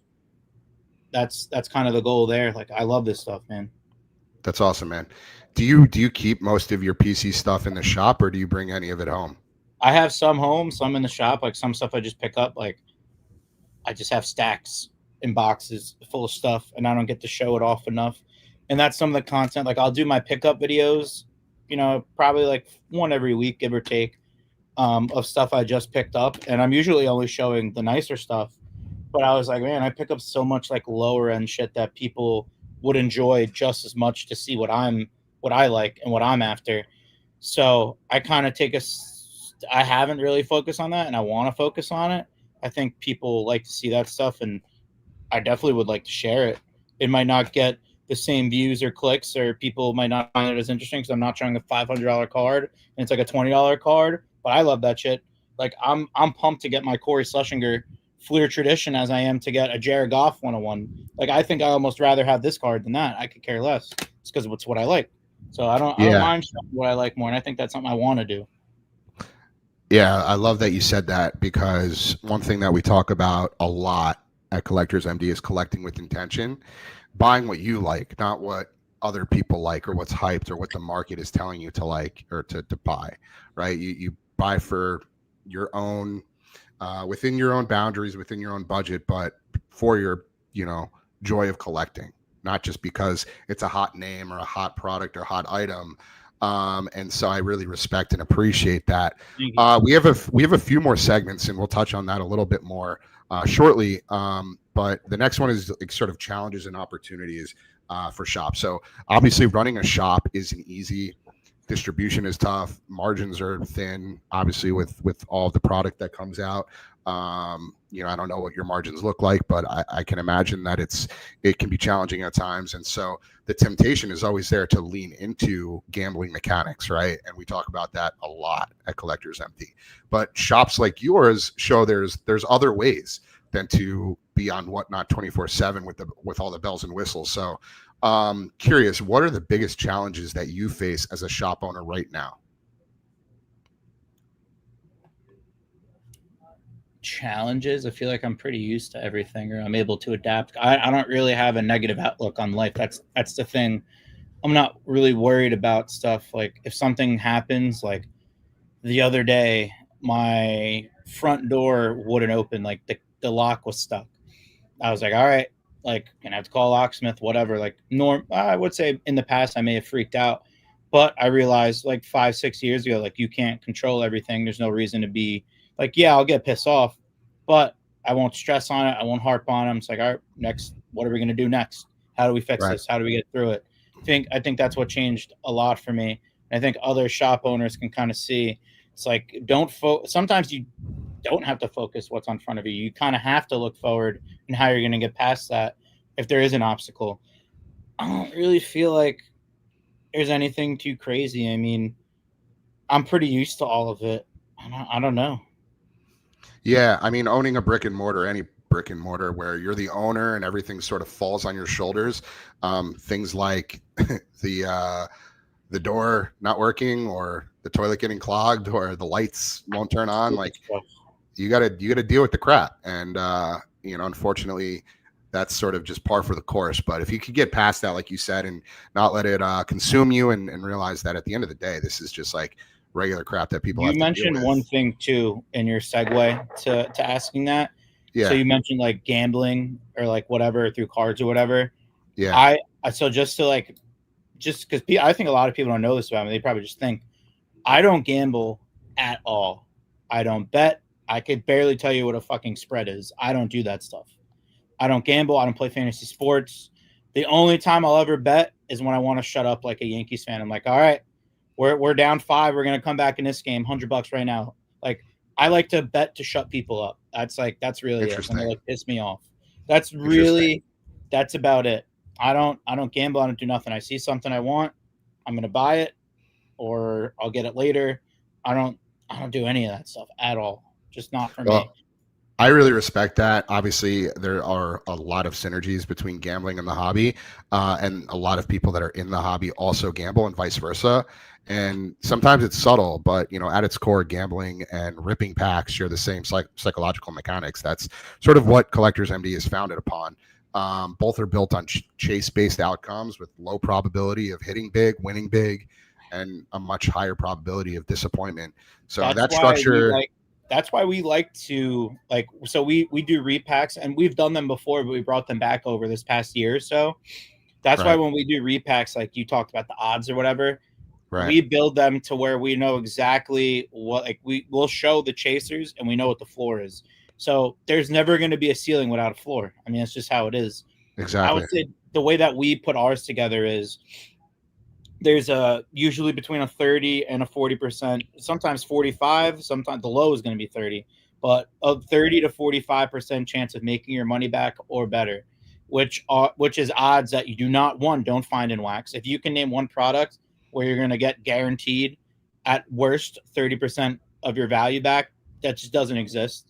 yeah. That's kind of the goal there. Like I love this stuff, man. That's awesome, man. Do you keep most of your PC stuff in the shop, or do you bring any of it home? I have some home, some in the shop. Like some stuff I just pick up. Like I just have stacks in boxes full of stuff, and I don't get to show it off enough. And that's some of the content. Like I'll do my pickup videos, probably like one every week, give or take, of stuff I just picked up. And I'm usually only showing the nicer stuff. But I was like, man, I pick up so much like lower end shit that people would enjoy just as much to see what I like and what I'm after. So I kind of I haven't really focused on that, and I want to focus on it. I think people like to see that stuff, and I definitely would like to share it. It might not get the same views or clicks, or people might not find it as interesting because I'm not showing a $500 card and it's like a $20 card. But I love that shit. Like I'm pumped to get my Corey Schlesinger Fleer Tradition as I am to get a Jared Goff 101. Like I think I almost rather have this card than that. I could care less. It's because it's what I like. So I don't Yeah. mind showing what I like more, and I think that's something I want to do. Yeah, I love that you said that, because one thing that we talk about a lot at Collectors MD is collecting with intention, buying what you like, not what other people like, or what's hyped, or what the market is telling you to like, or to buy, right? You buy for your own, within your own boundaries, within your own budget, but for your, joy of collecting, not just because it's a hot name or a hot product or hot item. And so I really respect and appreciate that. We have a few more segments, and we'll touch on that a little bit more shortly. But the next one is like sort of challenges and opportunities for shops. So obviously, running a shop isn't easy. Distribution is tough. Margins are thin, obviously, with all the product that comes out. I don't know what your margins look like, but I can imagine that it can be challenging at times. And so the temptation is always there to lean into gambling mechanics, right? And we talk about that a lot at Collectors Empty. But shops like yours show there's other ways than to be on Whatnot 24/7 with all the bells and whistles. So curious, what are the biggest challenges that you face as a shop owner right now? Challenges, I feel like I'm pretty used to everything, or I'm able to adapt. I don't really have a negative outlook on life. That's the thing. I'm not really worried about stuff. Like if something happens, like the other day, my front door wouldn't open, like the lock was stuck. I was like, all right, like gonna have to call a locksmith, whatever. Like I would say in the past I may have freaked out, but I realized like 5, 6 years ago, like you can't control everything. There's no reason to be like, yeah, I'll get pissed off, but I won't stress on it. I won't harp on it. I'm just like, all right, next, what are we gonna do next? How do we fix Right. this? How do we get through it? I think that's what changed a lot for me. And I think other shop owners can kind of see. It's like sometimes you don't have to focus what's on front of you. You kind of have to look forward and how you're going to get past that if there is an obstacle. I don't really feel like there's anything too crazy. I mean, I'm pretty used to all of it. I don't know. Yeah, I mean, owning a brick and mortar, any brick and mortar where you're the owner and everything sort of falls on your shoulders, things like the door not working, or the toilet getting clogged, or the lights won't turn on, like you gotta deal with the crap. And unfortunately, that's sort of just par for the course. But if you could get past that, like you said, and not let it consume you, and realize that at the end of the day, this is just like regular crap that people have You to deal mentioned with. one thing too in your segue to asking that. So Yeah. you mentioned like gambling or like whatever through cards or whatever. Yeah. I so just to like just because I think a lot of people don't know this about me. They probably just think I don't gamble at all. I don't bet. I could barely tell you what a fucking spread is. I don't do that stuff. I don't gamble. I don't play fantasy sports. The only time I'll ever bet is when I want to shut up like a Yankees fan. I'm like, all right, we're down 5. We're gonna come back in this game. $100 right now. Like I like to bet to shut people up. That's really it. When they Interesting. like piss me off. That's Interesting. really that's about it. I don't gamble. I don't do nothing. I see something I want. I'm gonna buy it or I'll get it later. I don't I don't do any of that stuff at all. Just not for me. Well, I really respect that. Obviously, there are a lot of synergies between gambling and the hobby, and a lot of people that are in the hobby also gamble, and vice versa. And sometimes it's subtle, but at its core, gambling and ripping packs share the same psychological mechanics. That's sort of what Collectors MD is founded upon. Both are built on chase-based outcomes with low probability of hitting big, winning big, and a much higher probability of disappointment. So That's that why we structure, like that's why we like to like so we do repacks and we've done them before, but we brought them back over this past year or so. That's why right, when we do repacks, like you talked about the odds or whatever, right, we build them to where we know exactly what like we'll show the chasers and we know what the floor is. So there's never going to be a ceiling without a floor. I mean, that's just how it is. I exactly. would say the way that we put ours together is there's a usually between a 30 and a 40%, sometimes 45, sometimes the low is going to be 30, but a 30 to 45% chance of making your money back or better, which is odds that you don't find in wax. If you can name one product where you're going to get guaranteed at worst 30% of your value back, that just doesn't exist.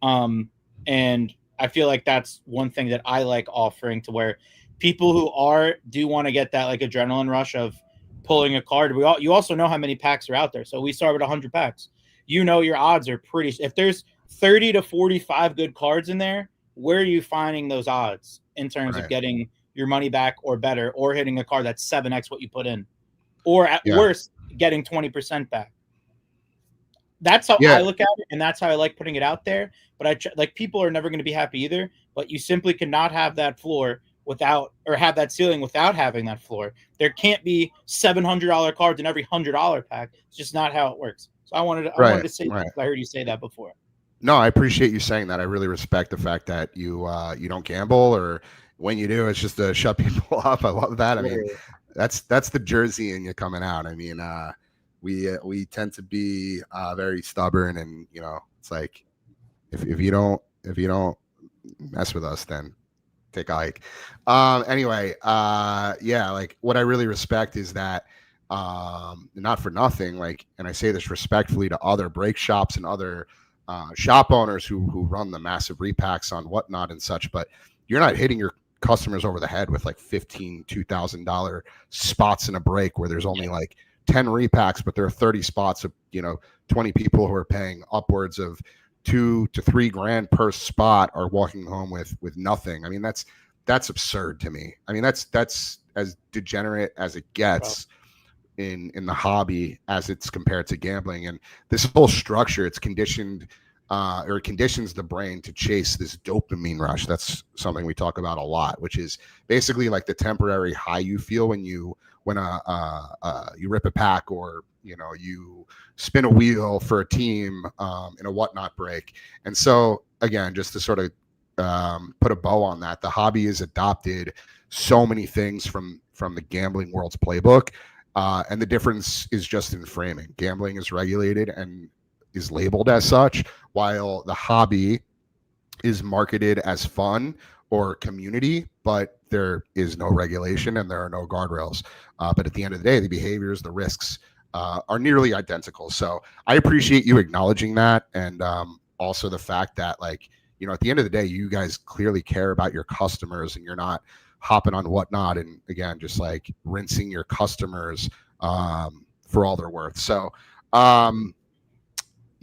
And I feel like that's one thing that I like offering to where people who do want to get that like adrenaline rush of pulling a card. You also know how many packs are out there. So we start with 100 packs. Your odds are pretty. If there's 30 to 45 good cards in there, where are you finding those odds in terms of Right. getting your money back or better, or hitting a card that's 7x what you put in, or at Yeah. worst getting 20% back? That's how Yeah. I look at it, and that's how I like putting it out there. But like people are never going to be happy either. But you simply cannot have that floor without, or have that ceiling without having that floor. There can't be $700 cards in every $100 pack. It's just not how it works. So I wanted Right. to say that Right. 'cause I heard you say that before. No, I appreciate you saying that. I really respect the fact that you don't gamble, or when you do, it's just to shut people up. I love that. I mean, Literally. that's the Jersey in you coming out. I mean, we tend to be very stubborn, and it's like if you don't mess with us, then take a hike. Anyway, yeah, like what I really respect is that not for nothing, like, and I say this respectfully to other break shops and other shop owners who run the massive repacks on whatnot and such, but you're not hitting your customers over the head with like $2,000 spots in a break where there's only like 10 repacks, but there are 30 spots of 20 people who are paying upwards of 2 to 3 grand per spot are walking home with nothing. I mean, that's absurd to me. I mean, that's as degenerate as it gets in the hobby as it's compared to gambling. And this whole structure, it's conditioned or it conditions the brain to chase this dopamine rush. That's something we talk about a lot, which is basically like the temporary high you feel when you rip a pack, or you spin a wheel for a team in a whatnot break. And so again, just to sort of put a bow on that, the hobby has adopted so many things from the gambling world's playbook, and the difference is just in framing. Gambling is regulated and is labeled as such, while the hobby is marketed as fun or community, but there is no regulation and there are no guardrails. But at the end of the day, the behaviors, the risks are nearly identical. So I appreciate you acknowledging that, and also the fact that, like, at the end of the day, you guys clearly care about your customers, and you're not hopping on whatnot and again just like rinsing your customers for all they're worth. So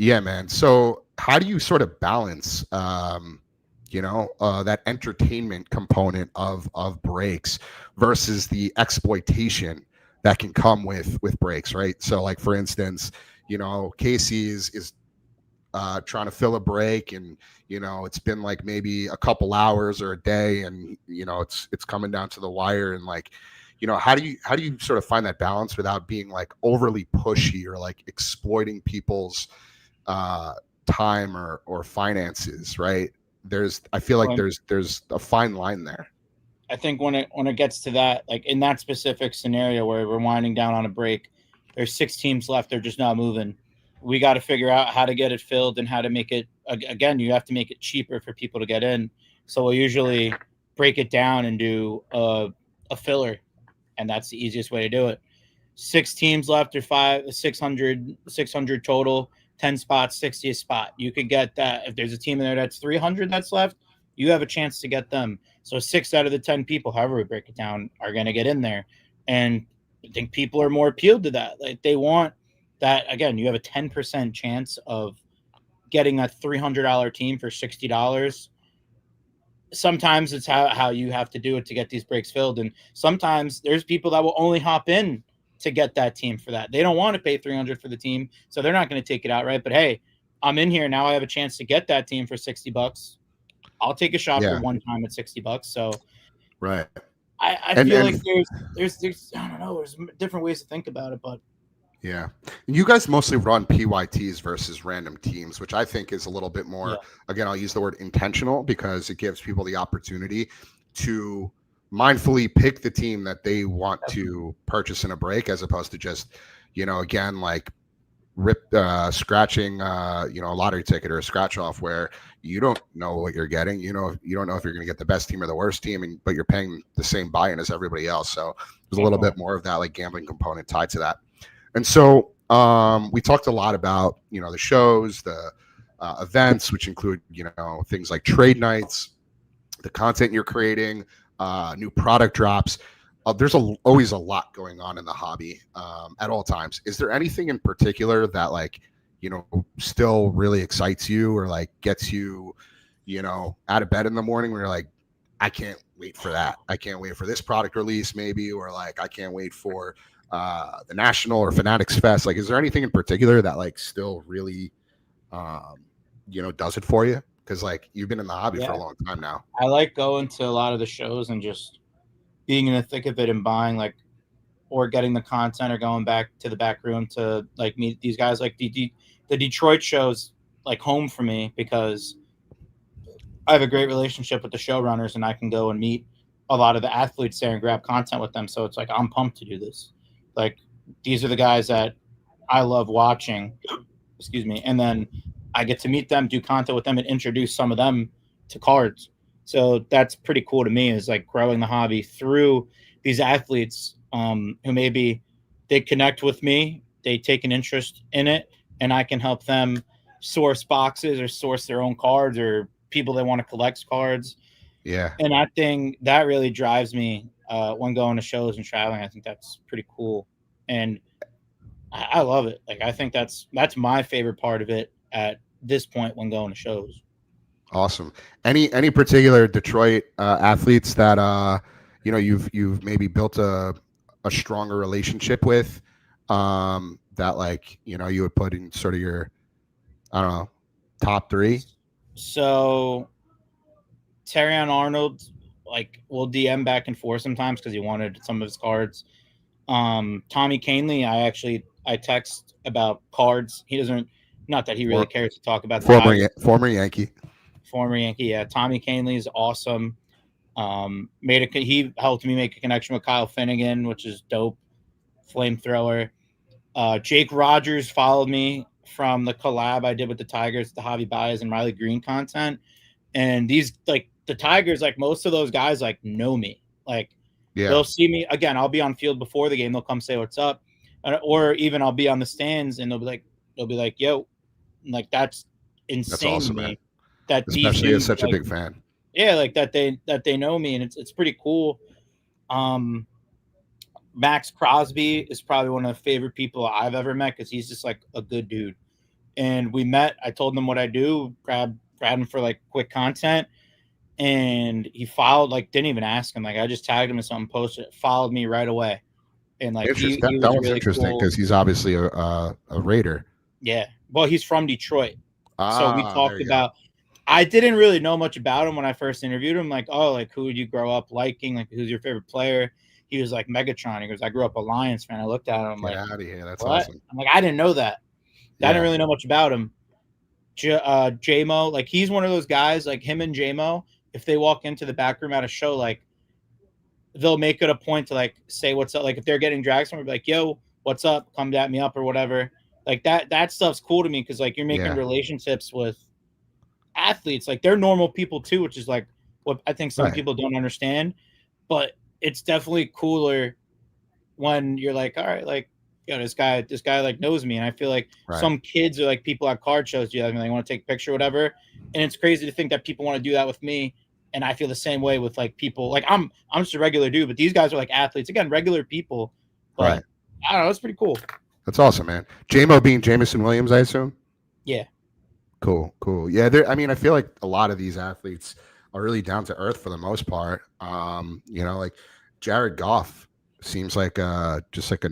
yeah, man. So how do you sort of balance that entertainment component of breaks versus the exploitation that can come with breaks, right? So like, for instance, Casey is trying to fill a break, and it's been like maybe a couple hours or a day, and it's coming down to the wire, and like, how do you sort of find that balance without being like overly pushy or like exploiting people's time or finances, right? I feel like there's a fine line there. I think when it gets to that, like in that specific scenario where we're winding down on a break, there's 6 teams left. They're just not moving. We got to figure out how to get it filled and how to make it. Again, you have to make it cheaper for people to get in. So we'll usually break it down and do a filler, and that's the easiest way to do it. 6 teams left, or 600 total, 10 spots, 60 a spot. You could get that. If there's a team in there that's 300 that's left, you have a chance to get them. So 6 out of the 10 people, however we break it down, are going to get in there. And I think people are more appealed to that. Like, they want that. Again, you have a 10% chance of getting a $300 team for $60. Sometimes it's how you have to do it to get these breaks filled. And sometimes there's people that will only hop in to get that team for that. They don't want to pay $300 for the team, so they're not going to take it outright. But hey, I'm in here now. I have a chance to get that team for $60. I'll take a shot for one time at $60. So, right. I feel like there's I don't know, there's different ways to think about it, but yeah. You guys mostly run PYTs versus random teams, which I think is a little bit more, again, I'll use the word intentional, because it gives people the opportunity to mindfully pick the team that they want to purchase in a break, as opposed to just, again, like scratching, a lottery ticket or a scratch off where you don't know what you're getting. You don't know if you're going to get the best team or the worst team, but you're paying the same buy-in as everybody else. So there's a little bit more of that like gambling component tied to that. And so we talked a lot about, the shows, the events, which include, things like trade nights, the content you're creating, new product drops. There's always a lot going on in the hobby at all times. Is there anything in particular that like, still really excites you or like gets you, out of bed in the morning where you're like, I can't wait for that. I can't wait for this product release maybe, or like, I can't wait for the National or Fanatics Fest. Like, is there anything in particular that like still really, does it for you? Because like you've been in the hobby for a long time now. I like going to a lot of the shows and just being in the thick of it and buying like, or getting the content, or going back to the back room to like meet these guys. Like the Detroit shows like home for me, because I have a great relationship with the showrunners and I can go and meet a lot of the athletes there and grab content with them. So it's like, I'm pumped to do this. Like, these are the guys that I love watching, excuse me. And then I get to meet them, do content with them, and introduce some of them to cards. So that's pretty cool to me, is like growing the hobby through these athletes who maybe they connect with me, they take an interest in it, and I can help them source boxes or source their own cards, or people that want to collect cards. Yeah. And that really drives me when going to shows and traveling. I think that's pretty cool. And I love it. Like, I think that's my favorite part of it at this point when going to shows. Awesome. Any particular Detroit athletes that you've maybe built a stronger relationship with, that like you would put in sort of your, I don't know, top 3? So Terrion Arnold, like, will DM back and forth sometimes because he wanted some of his cards. Tommy Canley, I text about cards. He doesn't, not that he really cares to talk about former Yankee. Yeah. Tommy Canley is awesome. He helped me make a connection with Kyle Finnegan, which is dope. Flamethrower. Jake Rogers followed me from the collab I did with the Tigers, the Javi Baez and Riley Green content. And these, like, the Tigers, like, most of those guys like know me. Like, they'll see me again. I'll be on field before the game. They'll come say what's up, or even I'll be on the stands and they'll be like, yo, like, that's insane. That's awesome, to me. Man. That especially as such a big fan. Yeah, like that they know me, and it's pretty cool. Max Crosby is probably one of the favorite people I've ever met, because he's just like a good dude. And we met. I told him what I do, grabbed him for like quick content, and he followed. Like, didn't even ask him. Like, I just tagged him in something, posted it, followed me right away. And like, that was really interesting, because he's obviously a Raider. Yeah, well, he's from Detroit. So we Ah, there talked you go. about. I didn't really know much about him when I first interviewed him. Like, oh, like who did you grow up liking? Like, who's your favorite player? He was like Megatron. He goes, I grew up a Lions fan. I looked at him. I'm Get like, out of here. That's what? awesome. I'm like, I didn't know that. I didn't Yeah. really know much about him. JMO, like he's one of those guys. Like him and JMO, if they walk into the back room at a show, like they'll make it a point to like say what's up. Like if they're getting dragged somewhere, be like, yo, what's up? Come at me up or whatever. Like that stuff's cool to me because like you're making Yeah. relationships with athletes. Like they're normal people too, which is like what I think some Right. people don't understand. But it's definitely cooler when you're like, all right, like, you know, this guy like knows me. And I feel like Right. some kids are like people at card shows do that. I mean, they want to take a picture or whatever. And it's crazy to think that people want to do that with me. And I feel the same way with like people. Like I'm just a regular dude, but these guys are like athletes. Again, regular people. Right. But I don't know, it's pretty cool. That's awesome, man. JMO being Jamison Williams, I assume. Yeah. Cool. Cool. Yeah. There. I mean, I feel like a lot of these athletes are really down to earth for the most part. Like Jared Goff seems like just like a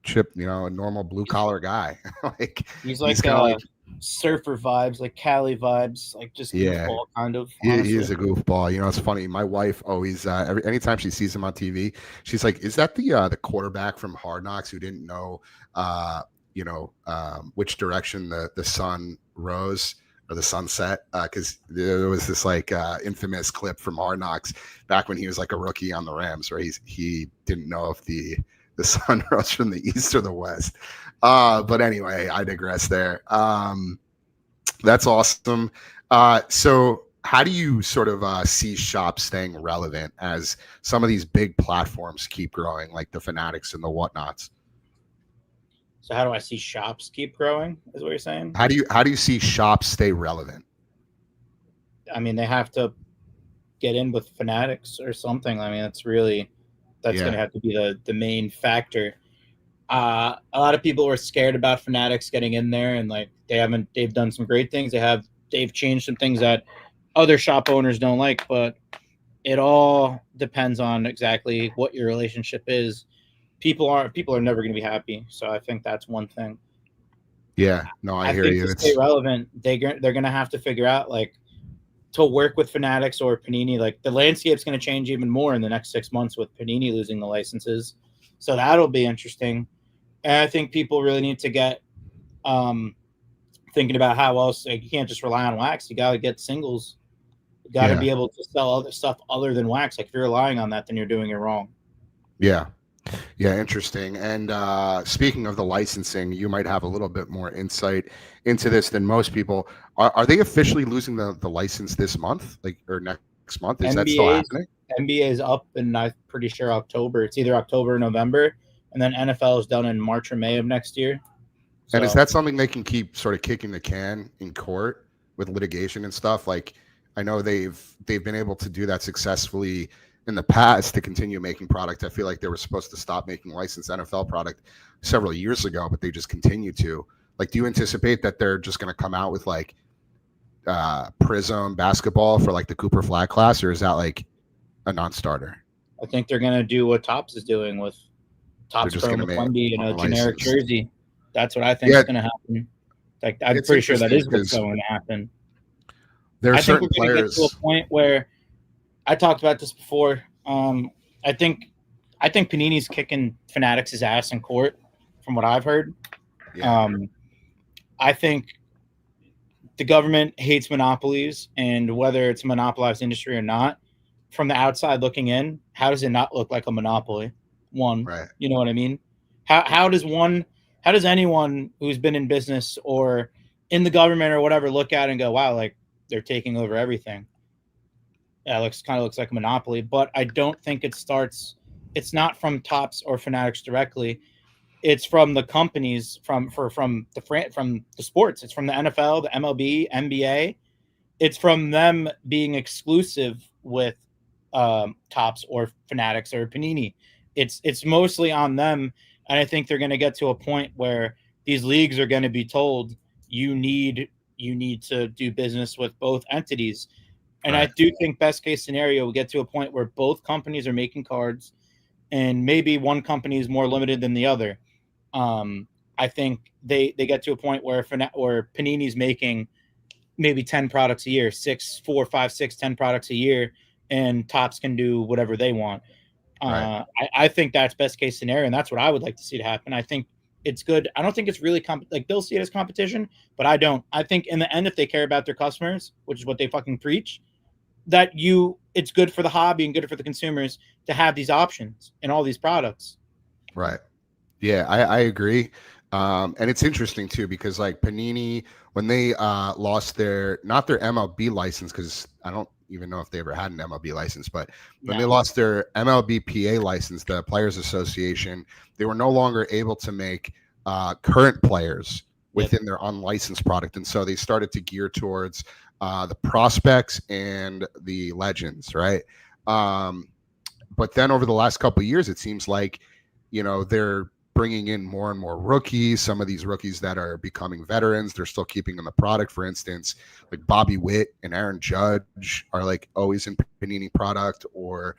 chip, a normal blue collar guy. Like He's he's like kind of like, surfer vibes, like Cali vibes, like just yeah, goofball kind of, he is honestly. a goofball. It's funny. My wife always, anytime she sees him on TV, she's like, "Is that the quarterback from Hard Knocks who didn't know, which direction the sun rose or the sunset?" Because there was this like infamous clip from Hard Knocks back when he was like a rookie on the Rams, where he didn't know if the sun rose from the east or the west. But anyway, I digress there. That's awesome. So how do you sort of see shops staying relevant as some of these big platforms keep growing, like the Fanatics and the whatnots? So how do I see shops keep growing? Is what you're saying? How do you see shops stay relevant? I mean, they have to get in with Fanatics or something. I mean, that's going Yeah. to have to be the main factor. A lot of people were scared about Fanatics getting in there, and like they've done some great things. They've changed some things that other shop owners don't like, but it all depends on exactly what your relationship is. People are never going to be happy, so I think that's one thing. Yeah. No, I I hear think you. to stay relevant, they're going to have to figure out like to work with Fanatics or Panini. Like the landscape's going to change even more in the next 6 months with Panini losing the licenses, so that'll be interesting. And I think people really need to get thinking about how else, like, you can't just rely on wax. You got to get singles. You got to Yeah. be able to sell other stuff other than wax. Like if you're relying on that, then you're doing it wrong. Yeah. Yeah, interesting. And speaking of the licensing, you might have a little bit more insight into this than most people. Are they officially losing the license this month, like or next month? Is that still NBA's happening? NBA is up in, I'm pretty sure, October. It's either October or November, and then NFL is done in March or May of next year. And is So that something they can keep sort of kicking the can in court with litigation and stuff? Like, I know they've been able to do that successfully in the past to continue making product. I feel like they were supposed to stop making licensed NFL product several years ago, but they just continue to. Like, do you anticipate that they're just going to come out with like Prism basketball for like the Cooper Flag class, or is that like a non-starter? I think they're gonna do what Topps is doing with They're Topps just Pro going to make McClundy in a generic unlicensed. jersey. That's what I think Yeah, is gonna happen. Like I'm it's pretty sure that interesting is what's because going to happen. there are I think certain we're gonna get to a players. point where I talked about this before. I think Panini's kicking Fanatics' ass in court, from what I've heard. Yeah, I think the government hates monopolies, and whether it's a monopolized industry or not, from the outside looking in, how does it not look like a monopoly? One, right. you know what I mean? How does anyone who's been in business or in the government or whatever look at it and go, wow, like they're taking over everything? Yeah, looks like a monopoly, but I don't think it starts. It's not from Topps or Fanatics directly. It's from the companies from the sports. It's from the NFL, the MLB, NBA. It's from them being exclusive with Topps or Fanatics or Panini. It's mostly on them, and I think they're going to get to a point where these leagues are going to be told you need to do business with both entities. And I Right. do think best case scenario we get to a point where both companies are making cards, and maybe one company is more limited than the other. I think they get to a point where Panini's making maybe 10 products a year, 6, 4, 5, 6, 10 products a year, and Tops can do whatever they want. Right. I think that's best case scenario, and that's what I would like to see to happen. I think it's good. I don't think it's really like they'll see it as competition, but I don't. I think in the end, if they care about their customers, which is what they fucking preach, that it's good for the hobby and good for the consumers to have these options and all these products. Right. Yeah, I agree. And it's interesting too because like Panini, when they lost their not their MLB license, because I don't even know if they ever had an MLB license, but when they No. lost their MLBPA license, the Players Association, they were no longer able to make current players within their unlicensed product, and so they started to gear towards the prospects and the legends, right? But then over the last couple of years, it seems like they're bringing in more and more rookies. Some of these rookies that are becoming veterans, they're still keeping in the product. For instance, like Bobby Witt and Aaron Judge are like always in Panini product, or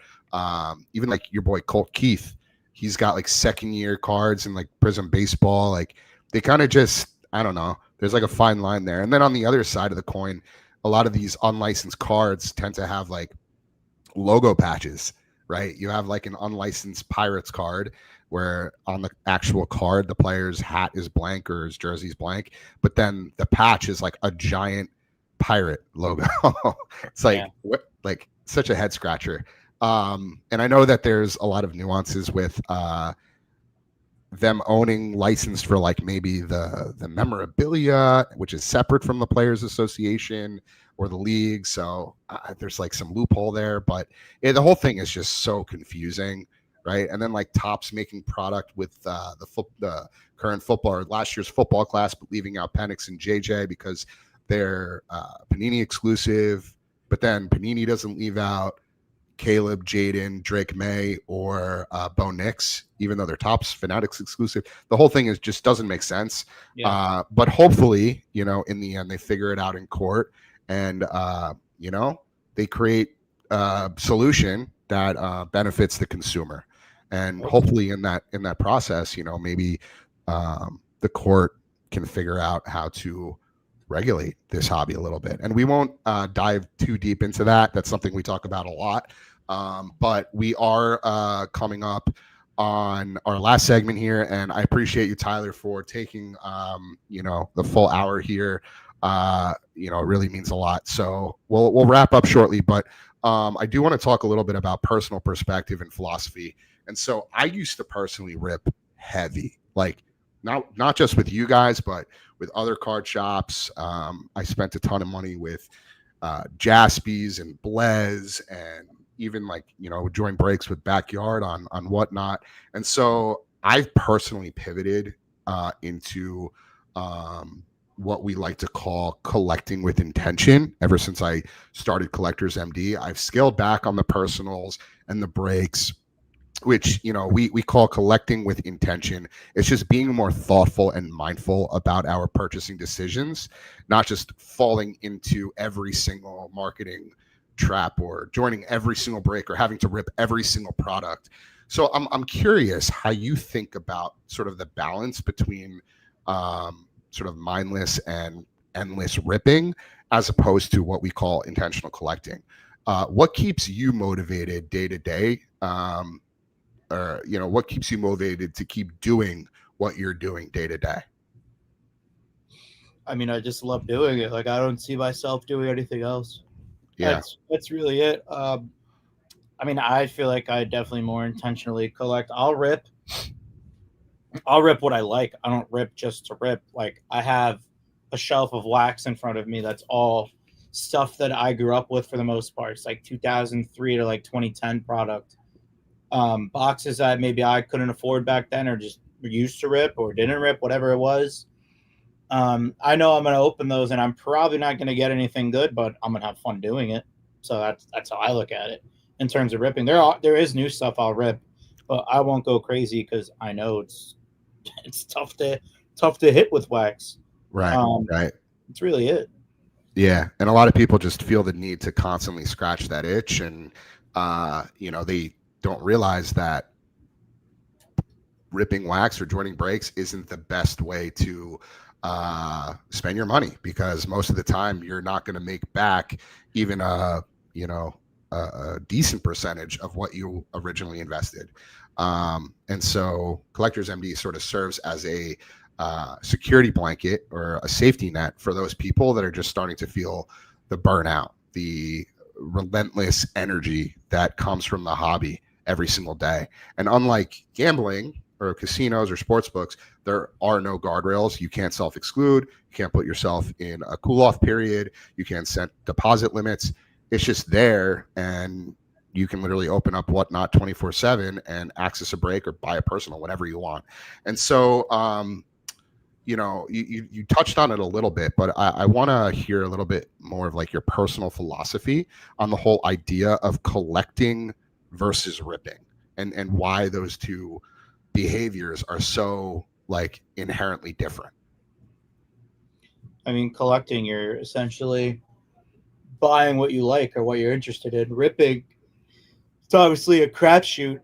even like your boy Colt Keith. He's got like second year cards and like Prism Baseball. Like they kind of just, I don't know. There's like a fine line there. And then on the other side of the coin, a lot of these unlicensed cards tend to have like logo patches, right? You have like an unlicensed Pirates card where on the actual card the player's hat is blank or his jersey's blank, but then the patch is like a giant pirate logo. It's like what, like such a head scratcher. And I know that there's a lot of nuances with them owning licensed for like maybe the memorabilia, which is separate from the Players Association or the league. So there's like some loophole there, but the whole thing is just so confusing, right? And then like Topps making product with the current football or last year's football class, but leaving out Penix and JJ because they're Panini exclusive, but then Panini doesn't leave out Caleb, Jaden, Drake May, or Bo Nix, even though they're Topps Fanatics exclusive. The whole thing just doesn't make sense. Yeah. But hopefully, in the end, they figure it out in court, and they create a solution that benefits the consumer. And hopefully, in that process, maybe the court can figure out how to regulate this hobby a little bit. And we won't dive too deep into that. That's something we talk about a lot. But we are coming up on our last segment here, and I appreciate you, Tyler, for taking the full hour here. It really means a lot. So we'll wrap up shortly, but I do want to talk a little bit about personal perspective and philosophy. And so I used to personally rip heavy, like not just with you guys, but with other card shops. I spent a ton of money with Jaspys and Blez, and even like join breaks with Backyard on whatnot. And so I've personally pivoted into what we like to call collecting with intention. Ever since I started Collectors MD, I've scaled back on the personals and the breaks, which we call collecting with intention. It's just being more thoughtful and mindful about our purchasing decisions, not just falling into every single marketing trap or joining every single break or having to rip every single product. So I'm curious how you think about sort of the balance between sort of mindless and endless ripping as opposed to what we call intentional collecting. What keeps you motivated day to day? Or what keeps you motivated to keep doing what you're doing day to day? I mean, I just love doing it. Like I don't see myself doing anything else. Yeah, that's really it. I mean, I feel like I definitely more intentionally collect. I'll rip what I like. I don't rip just to rip. Like I have a shelf of wax in front of me that's all stuff that I grew up with for the most part. It's like 2003 to like 2010 product. Boxes that maybe I couldn't afford back then or just used to rip or didn't rip, whatever it was. I know I'm going to open those and I'm probably not going to get anything good, but I'm going to have fun doing it. So that's how I look at it in terms of ripping. There is new stuff I'll rip, but I won't go crazy because I know it's tough to hit with wax. Right. Right. It's really it. Yeah. And a lot of people just feel the need to constantly scratch that itch, and they don't realize that ripping wax or joining breaks isn't the best way to spend your money, because most of the time you're not going to make back even you know a decent percentage of what you originally invested. And so Collectors MD sort of serves as a security blanket or a safety net for those people that are just starting to feel the burnout, the relentless energy that comes from the hobby every single day. And unlike gambling or casinos or sports books, there are no guardrails. You can't self-exclude. You can't put yourself in a cool-off period. You can't set deposit limits. It's just there, and you can literally open up Whatnot 24/7 and access a break or buy a personal, whatever you want. And so, you touched on it a little bit, but I want to hear a little bit more of like your personal philosophy on the whole idea of collecting versus ripping, and why those two behaviors are so like inherently different. I mean, collecting, you're essentially buying what you like or what you're interested in. Ripping, it's obviously a crapshoot,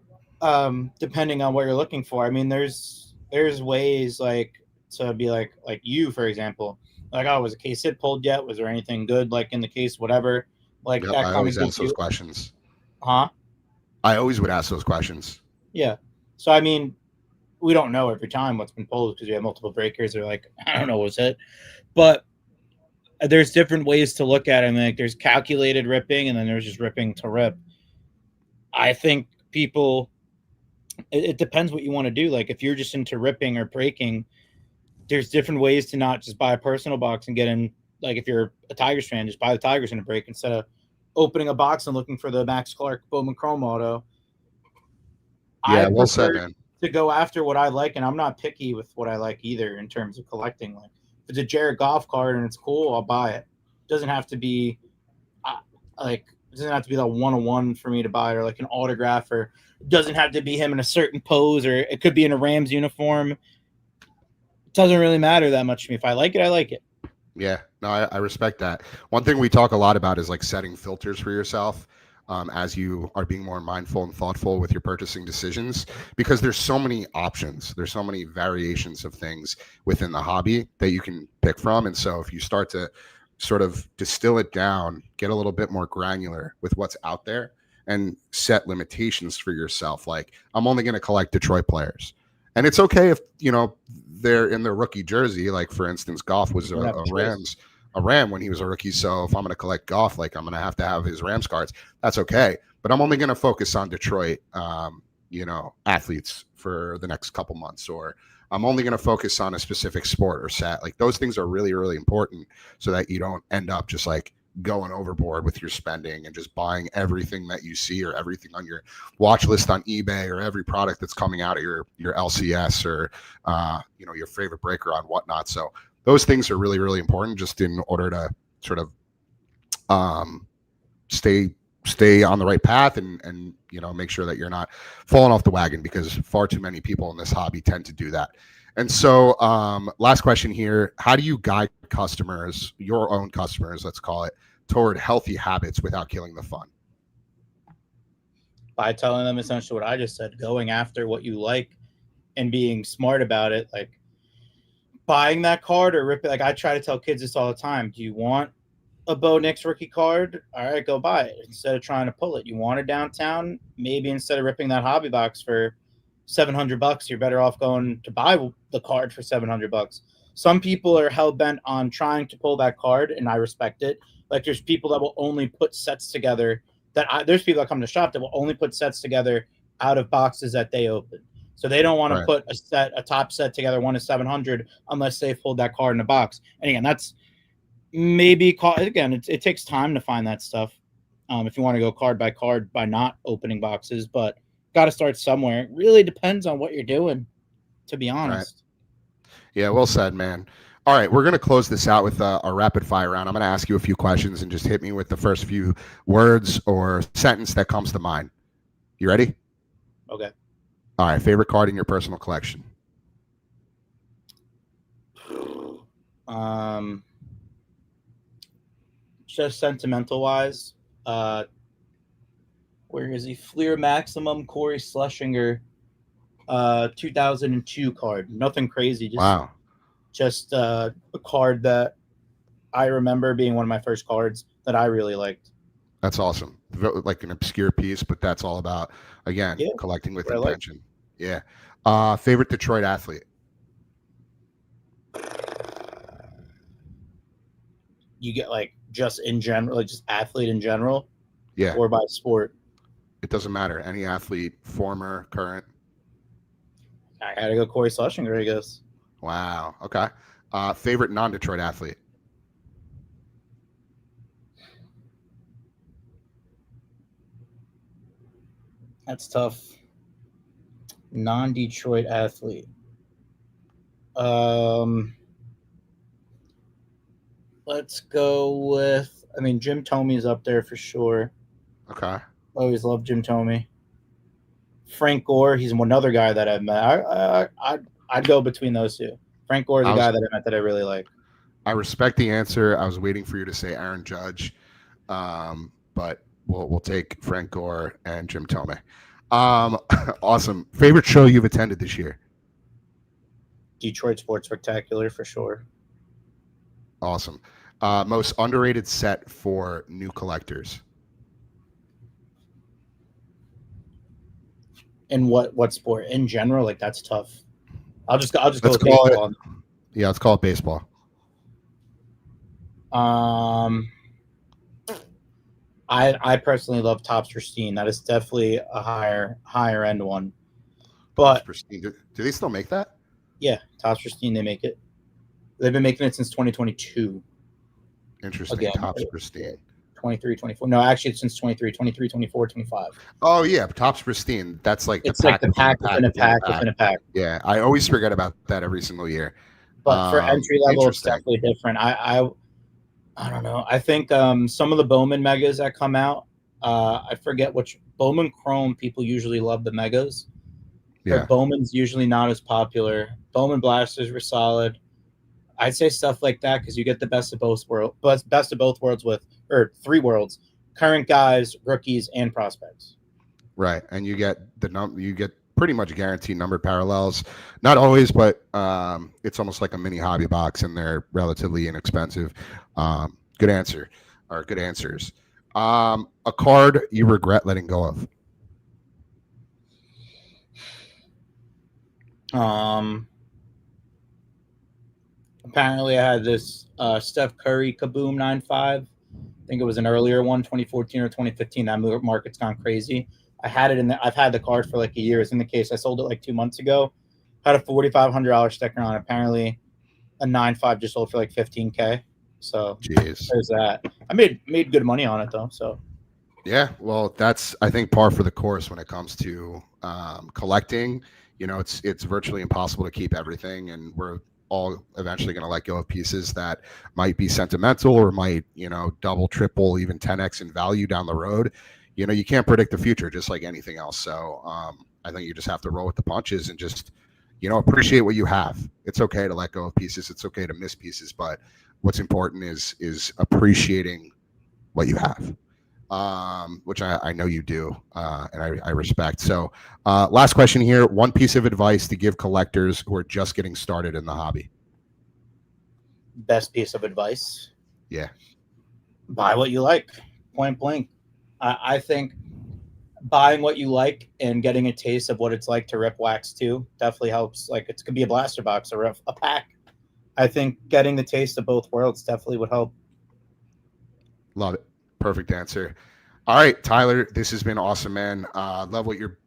depending on what you're looking for. I mean, there's ways like to be like you, for example, like, oh, was a case hit pulled yet? Was there anything good like in the case? Whatever, like Yep, that I kind of always ask gives those you, questions. huh? I always would ask those questions. Yeah. So I mean, we don't know every time what's been pulled because we have multiple breakers. Or like, I don't know what's hit, but there's different ways to look at it. I mean, like, there's calculated ripping, and then there's just ripping to rip. I think people, it depends what you want to do. Like, if you're just into ripping or breaking, there's different ways to not just buy a personal box and get in. Like, if you're a Tigers fan, just buy the Tigers in a break instead of opening a box and looking for the Max Clark Bowman Chrome Auto. I Yeah, well said, prefer man. to go after what I like, and I'm not picky with what I like either in terms of collecting. Like, if it's a Jared Goff card and it's cool, I'll buy it. It doesn't have to be like, it doesn't have to be that 101 for me to buy, or like an autograph, or it doesn't have to be him in a certain pose, or it could be in a Rams uniform. It doesn't really matter that much to me. If I like it, I like it. Yeah, no, I respect that. One thing we talk a lot about is like setting filters for yourself, as you are being more mindful and thoughtful with your purchasing decisions, because there's so many options. There's so many variations of things within the hobby that you can pick from. And so if you start to sort of distill it down, get a little bit more granular with what's out there, and set limitations for yourself, like I'm only going to collect Detroit players. And it's okay if, they're in their rookie jersey. Like for instance, Goff was You don't have a choice. a Ram when he was a rookie. So if I'm going to collect Goff, like I'm going to have his Rams cards. That's okay. But I'm only going to focus on Detroit, athletes for the next couple months, or I'm only going to focus on a specific sport or set. Like those things are really, really important, so that you don't end up just like going overboard with your spending and just buying everything that you see, or everything on your watch list on eBay, or every product that's coming out of your LCS, or your favorite breaker on Whatnot. So those things are really, really important, just in order to sort of stay on the right path, and make sure that you're not falling off the wagon, because far too many people in this hobby tend to do that. And so last question here: how do you guide customers, your own customers, let's call it, toward healthy habits without killing the fun? By telling them essentially what I just said, going after what you like and being smart about it. Like, buying that card or rip it. Like, I try to tell kids this all the time. Do you want a Bo Nix rookie card? All right, go buy it instead of trying to pull it. You want it downtown? Maybe instead of ripping that hobby box for $700, you're better off going to buy the card for $700. Some people are hell bent on trying to pull that card, and I respect it. Like, there's people that will only put sets together. There's people that come to shop that will only put sets together out of boxes that they open. So they don't want to Right. put a top set together, 1 to 700, unless they've pulled that card in a box. And again, that's maybe again, it takes time to find that stuff. If you want to go card by not opening boxes, but got to start somewhere. It really depends on what you're doing, to be Right. honest. Yeah, well said, man. All right, we're going to close this out with a rapid fire round. I'm going to ask you a few questions, and just hit me with the first few words or sentence that comes to mind. You ready? Okay. All right, favorite card in your personal collection? Just sentimental wise, where is he? Fleer Maximum Corey Schlesinger, 2002 card. Nothing crazy. Just Wow. just a card that I remember being one of my first cards that I really liked. That's awesome. Like an obscure piece, but that's all about, again, Yeah, collecting with what I like. intention. Yeah. Favorite Detroit athlete? You get like just in general, like just athlete in general, Yeah. or by sport. It doesn't matter. Any athlete, former, current. I gotta go Corey Schlesinger, I guess. Wow. Okay. Favorite non-Detroit athlete? That's tough. Non-Detroit athlete. Um, let's go with. I mean, Jim Tomey's up there for sure. Okay. Always loved Jim Tomey. Frank Gore, he's another guy that I've met. I'd go between those two. Frank Gore is a guy that I met that I really like. I respect the answer. I was waiting for you to say Aaron Judge, but we'll take Frank Gore and Jim Tomey. Awesome. Favorite show you've attended this year? Detroit Sports Spectacular for sure. Awesome. Most underrated set for new collectors? In what sport? In general, like that's tough. I'll just go Let's with call it. baseball. Yeah, let's call it baseball. I personally love Topps Pristine. That is definitely a higher end one. But Pristine. Do they still make that? yeah, Topps Pristine, they make it. They've been making it since 2022. Interesting. Again, Topps Pristine. 23, 24. No, actually, it's since 23, 23, 24, 25. Oh yeah, Topps Pristine. That's like it's like the pack within a pack within a pack. Yeah, I always forget about that every single year. But for entry level, it's definitely different. I don't know. I think some of the Bowman megas that come out, I forget which Bowman Chrome people usually love the megas. Yeah. But Bowman's usually not as popular. Bowman Blasters were solid. I'd say stuff like that because you get the best of both worlds, with, or three worlds, current guys, rookies, and prospects. Right, and you get you get pretty much guaranteed numbered parallels. Not always, but it's almost like a mini hobby box, and they're relatively inexpensive. Good answer, or good answers. A card you regret letting go of? Apparently, I had this Steph Curry Kaboom 9.5. I think it was an earlier one, 2014 or 2015. That market's gone crazy. I had it I've had the card for like a year. It's in the case. I sold it like 2 months ago. Had a $4,500 sticker on it. Apparently, a 9.5 just sold for like $15K. So Jeez. There's that. I made good money on it though. So yeah, well, that's I think par for the course when it comes to collecting. You know, it's virtually impossible to keep everything, and we're all eventually going to let go of pieces that might be sentimental or might, you know, double, triple, even 10x in value down the road. You know, you can't predict the future, just like anything else. So I think you just have to roll with the punches and just, you know, appreciate what you have. It's okay to let go of pieces. It's okay to miss pieces, but what's important is appreciating what you have, which I know you do, and I respect. So last question here. One piece of advice to give collectors who are just getting started in the hobby. Best piece of advice. Yeah. Buy what you like. Point blank. I think buying what you like and getting a taste of what it's like to rip wax too definitely helps. Like it could be a blaster box or a pack. I think getting the taste of both worlds definitely would help. Love it. Perfect answer. All right, Tyler, this has been awesome, man. Love what you're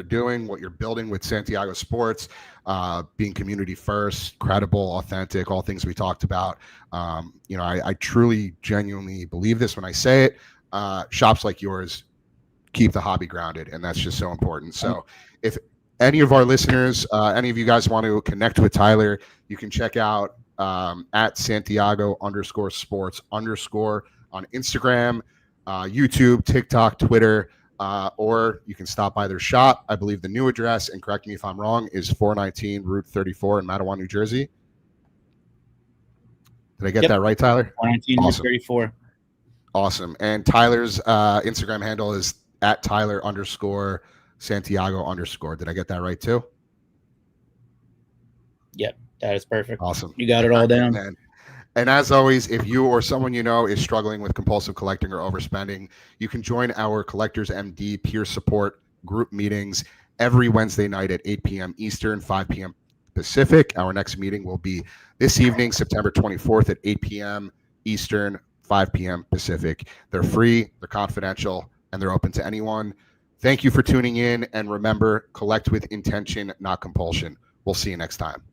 doing, what you're building with Santiago Sports, being community first, credible, authentic, all things we talked about. You know, I truly, genuinely believe this when I say it. Shops like yours keep the hobby grounded, and that's just so important. So if any of our listeners, any of you guys want to connect with Tyler, you can check out at Santiago_sports_ on Instagram, YouTube, TikTok, Twitter, or you can stop by their shop. I believe the new address, and correct me if I'm wrong, is 419 Route 34 in Matawan, New Jersey. Did I get that right, Tyler? 419 Route 34. Awesome. And Tyler's Instagram handle is at Tyler_Santiago_. Did I get that right too? Yep, That is perfect. Awesome. You got it all down. Man. And as always, if you or someone you know is struggling with compulsive collecting or overspending, you can join our Collectors MD peer support group meetings every Wednesday night at 8 p.m. Eastern, 5 p.m. Pacific. Our next meeting will be this evening, September 24th at 8 p.m. Eastern, 5 p.m. Pacific. They're free, they're confidential, and they're open to anyone. Thank you for tuning in. And remember, collect with intention, not compulsion. We'll see you next time.